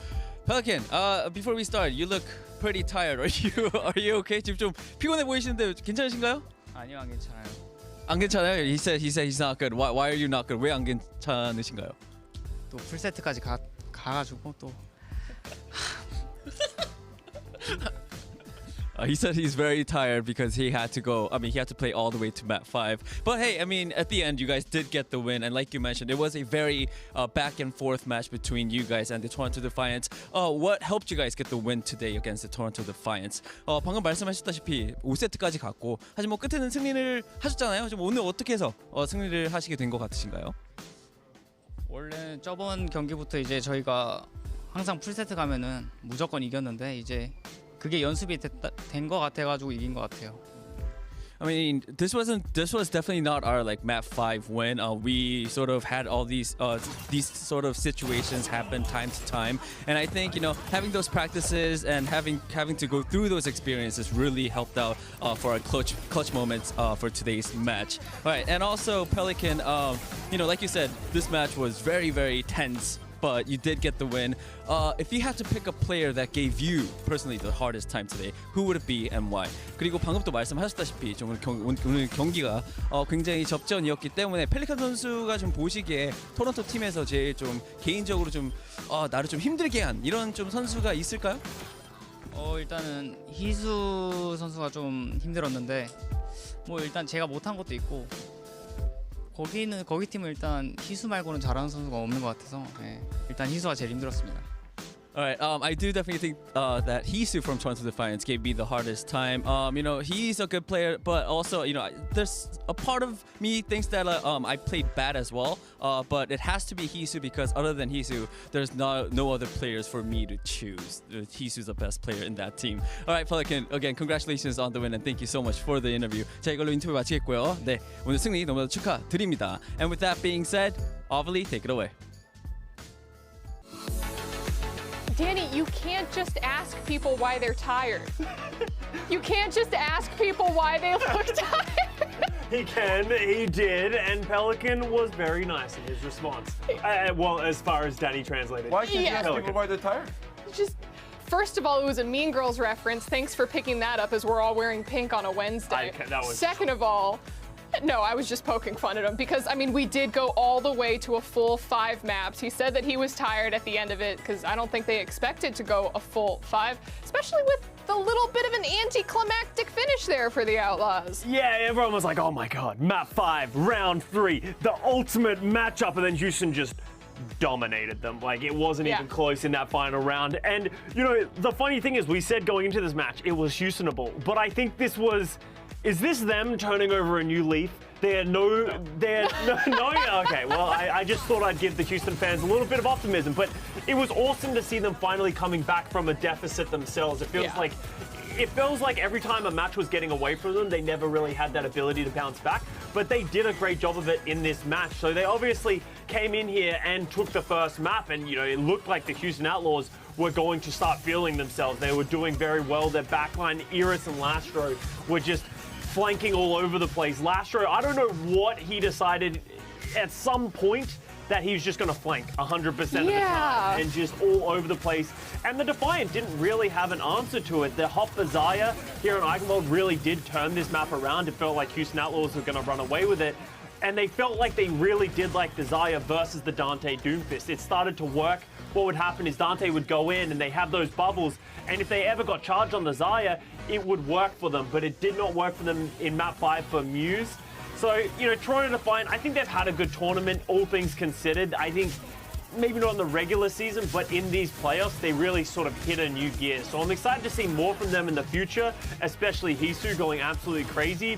Pelican, before we start, you look pretty tired. Are you okay? 지금 좀 피곤해 보이시는데 괜찮으신가요? 아니요, 안 괜찮아요. 안 괜찮아요? He said he's not good. Why are you not good? 왜 안 괜찮으신가요? 또 풀세트까지 가가지고 또. He said he's very tired because he had to go. He had to play all the way to map 5. But hey, at the end, you guys did get the win. And like you mentioned, it was a very back and forth match between you guys and the Toronto Defiants. What helped you guys get the win today against the Toronto Defiants? 방금 말씀하셨다시피 5세트까지 갔고, 사실 뭐 끝에는 승리를 하셨잖아요. 좀 오늘 어떻게 해서 승리를 하시게 된 것 같으신가요? 원래 저번 경기부터 이제 저희가 항상 풀세트 가면은 무조건 이겼는데 이제 그게 연습이 된 것 같아가지고 이긴 것 같아요. This was definitely not our like map 5 win. We sort of had all these sort of situations happen time to time, and I think having those practices and having to go through those experiences really helped out for our clutch moments for today's match. All right, and also Pelican, like you said, this match was very, very tense. But you did get the win. If you had to pick a player that gave you personally the hardest time today, who would it be and why? 그리고 방금 또 말씀하셨다시피 오늘 경기가 굉장히 접전이었기 때문에 펠리칸 선수가 좀 보시기에 토론토 팀에서 제일 좀 개인적으로 좀 나를 좀 힘들게 한 이런 좀 선수가 있을까요? 일단은 희수 선수가 좀 힘들었는데 뭐 일단 제가 못한 것도 있고. 거기 팀은 일단 희수 말고는 잘하는 선수가 없는 것 같아서 일단 희수가 제일 힘들었습니다. All right, I do definitely think that Hisu from Toronto Defiance gave me the hardest time. He's a good player, but also, there's a part of me thinks that I played bad as well. But it has to be Hisu because other than Hisu, there's no other players for me to choose. Hisu's the best player in that team. All right, Pelican, again, congratulations on the win and thank you so much for the interview. 자, 이걸로 인터뷰 마치겠고요. 네, 오늘 승리 너무나 축하드립니다. And with that being said, Ovally, take it away. Danny, you can't just ask people why they're tired. You can't just ask people why they look tired. He can, he did, and Pelican was very nice in his response. Well, as far as Danny translated. Why can't you ask people why they're tired? Just, first of all, it was a Mean Girls reference. Thanks for picking that up as we're all wearing pink on a Wednesday. Second of all, no, I was just poking fun at him because, we did go all the way to a full 5 maps. He said that he was tired at the end of it because I don't think they expected to go a full 5, especially with the little bit of an anticlimactic finish there for the Outlaws. Yeah, everyone was like, oh my god, map 5, round 3, the ultimate matchup, and then Houston just dominated them. Like, it wasn't even close in that final round. And, the funny thing is, we said going into this match, it was Houstonable, but I think this was... Is this them turning over a new leaf? Okay, well, I just thought I'd give the Houston fans a little bit of optimism, but it was awesome to see them finally coming back from a deficit themselves. It feels like every time a match was getting away from them, they never really had that ability to bounce back, but they did a great job of it in this match. So they obviously came in here and took the first map, and, it looked like the Houston Outlaws were going to start feeling themselves. They were doing very well. Their backline, Iris and Lastro, were just flanking all over the place. Lastro, I don't know what he decided at some point that he was just going to flank 100% of the time and just all over the place. And the Defiant didn't really have an answer to it. The hop Zaya here in Eichenwalde really did turn this map around. It felt like Houston Outlaws were going to run away with it. And they felt like they really did like the Zaya versus the Dante Doomfist. It started to work. What would happen is Dante would go in and they have those bubbles, and if they ever got charged on the Zaya, it would work for them, but it did not work for them in map 5 for Muse. So, Toronto Defiant, I think they've had a good tournament, all things considered. I think maybe not in the regular season, but in these playoffs, they really sort of hit a new gear. So I'm excited to see more from them in the future, especially Hisu going absolutely crazy.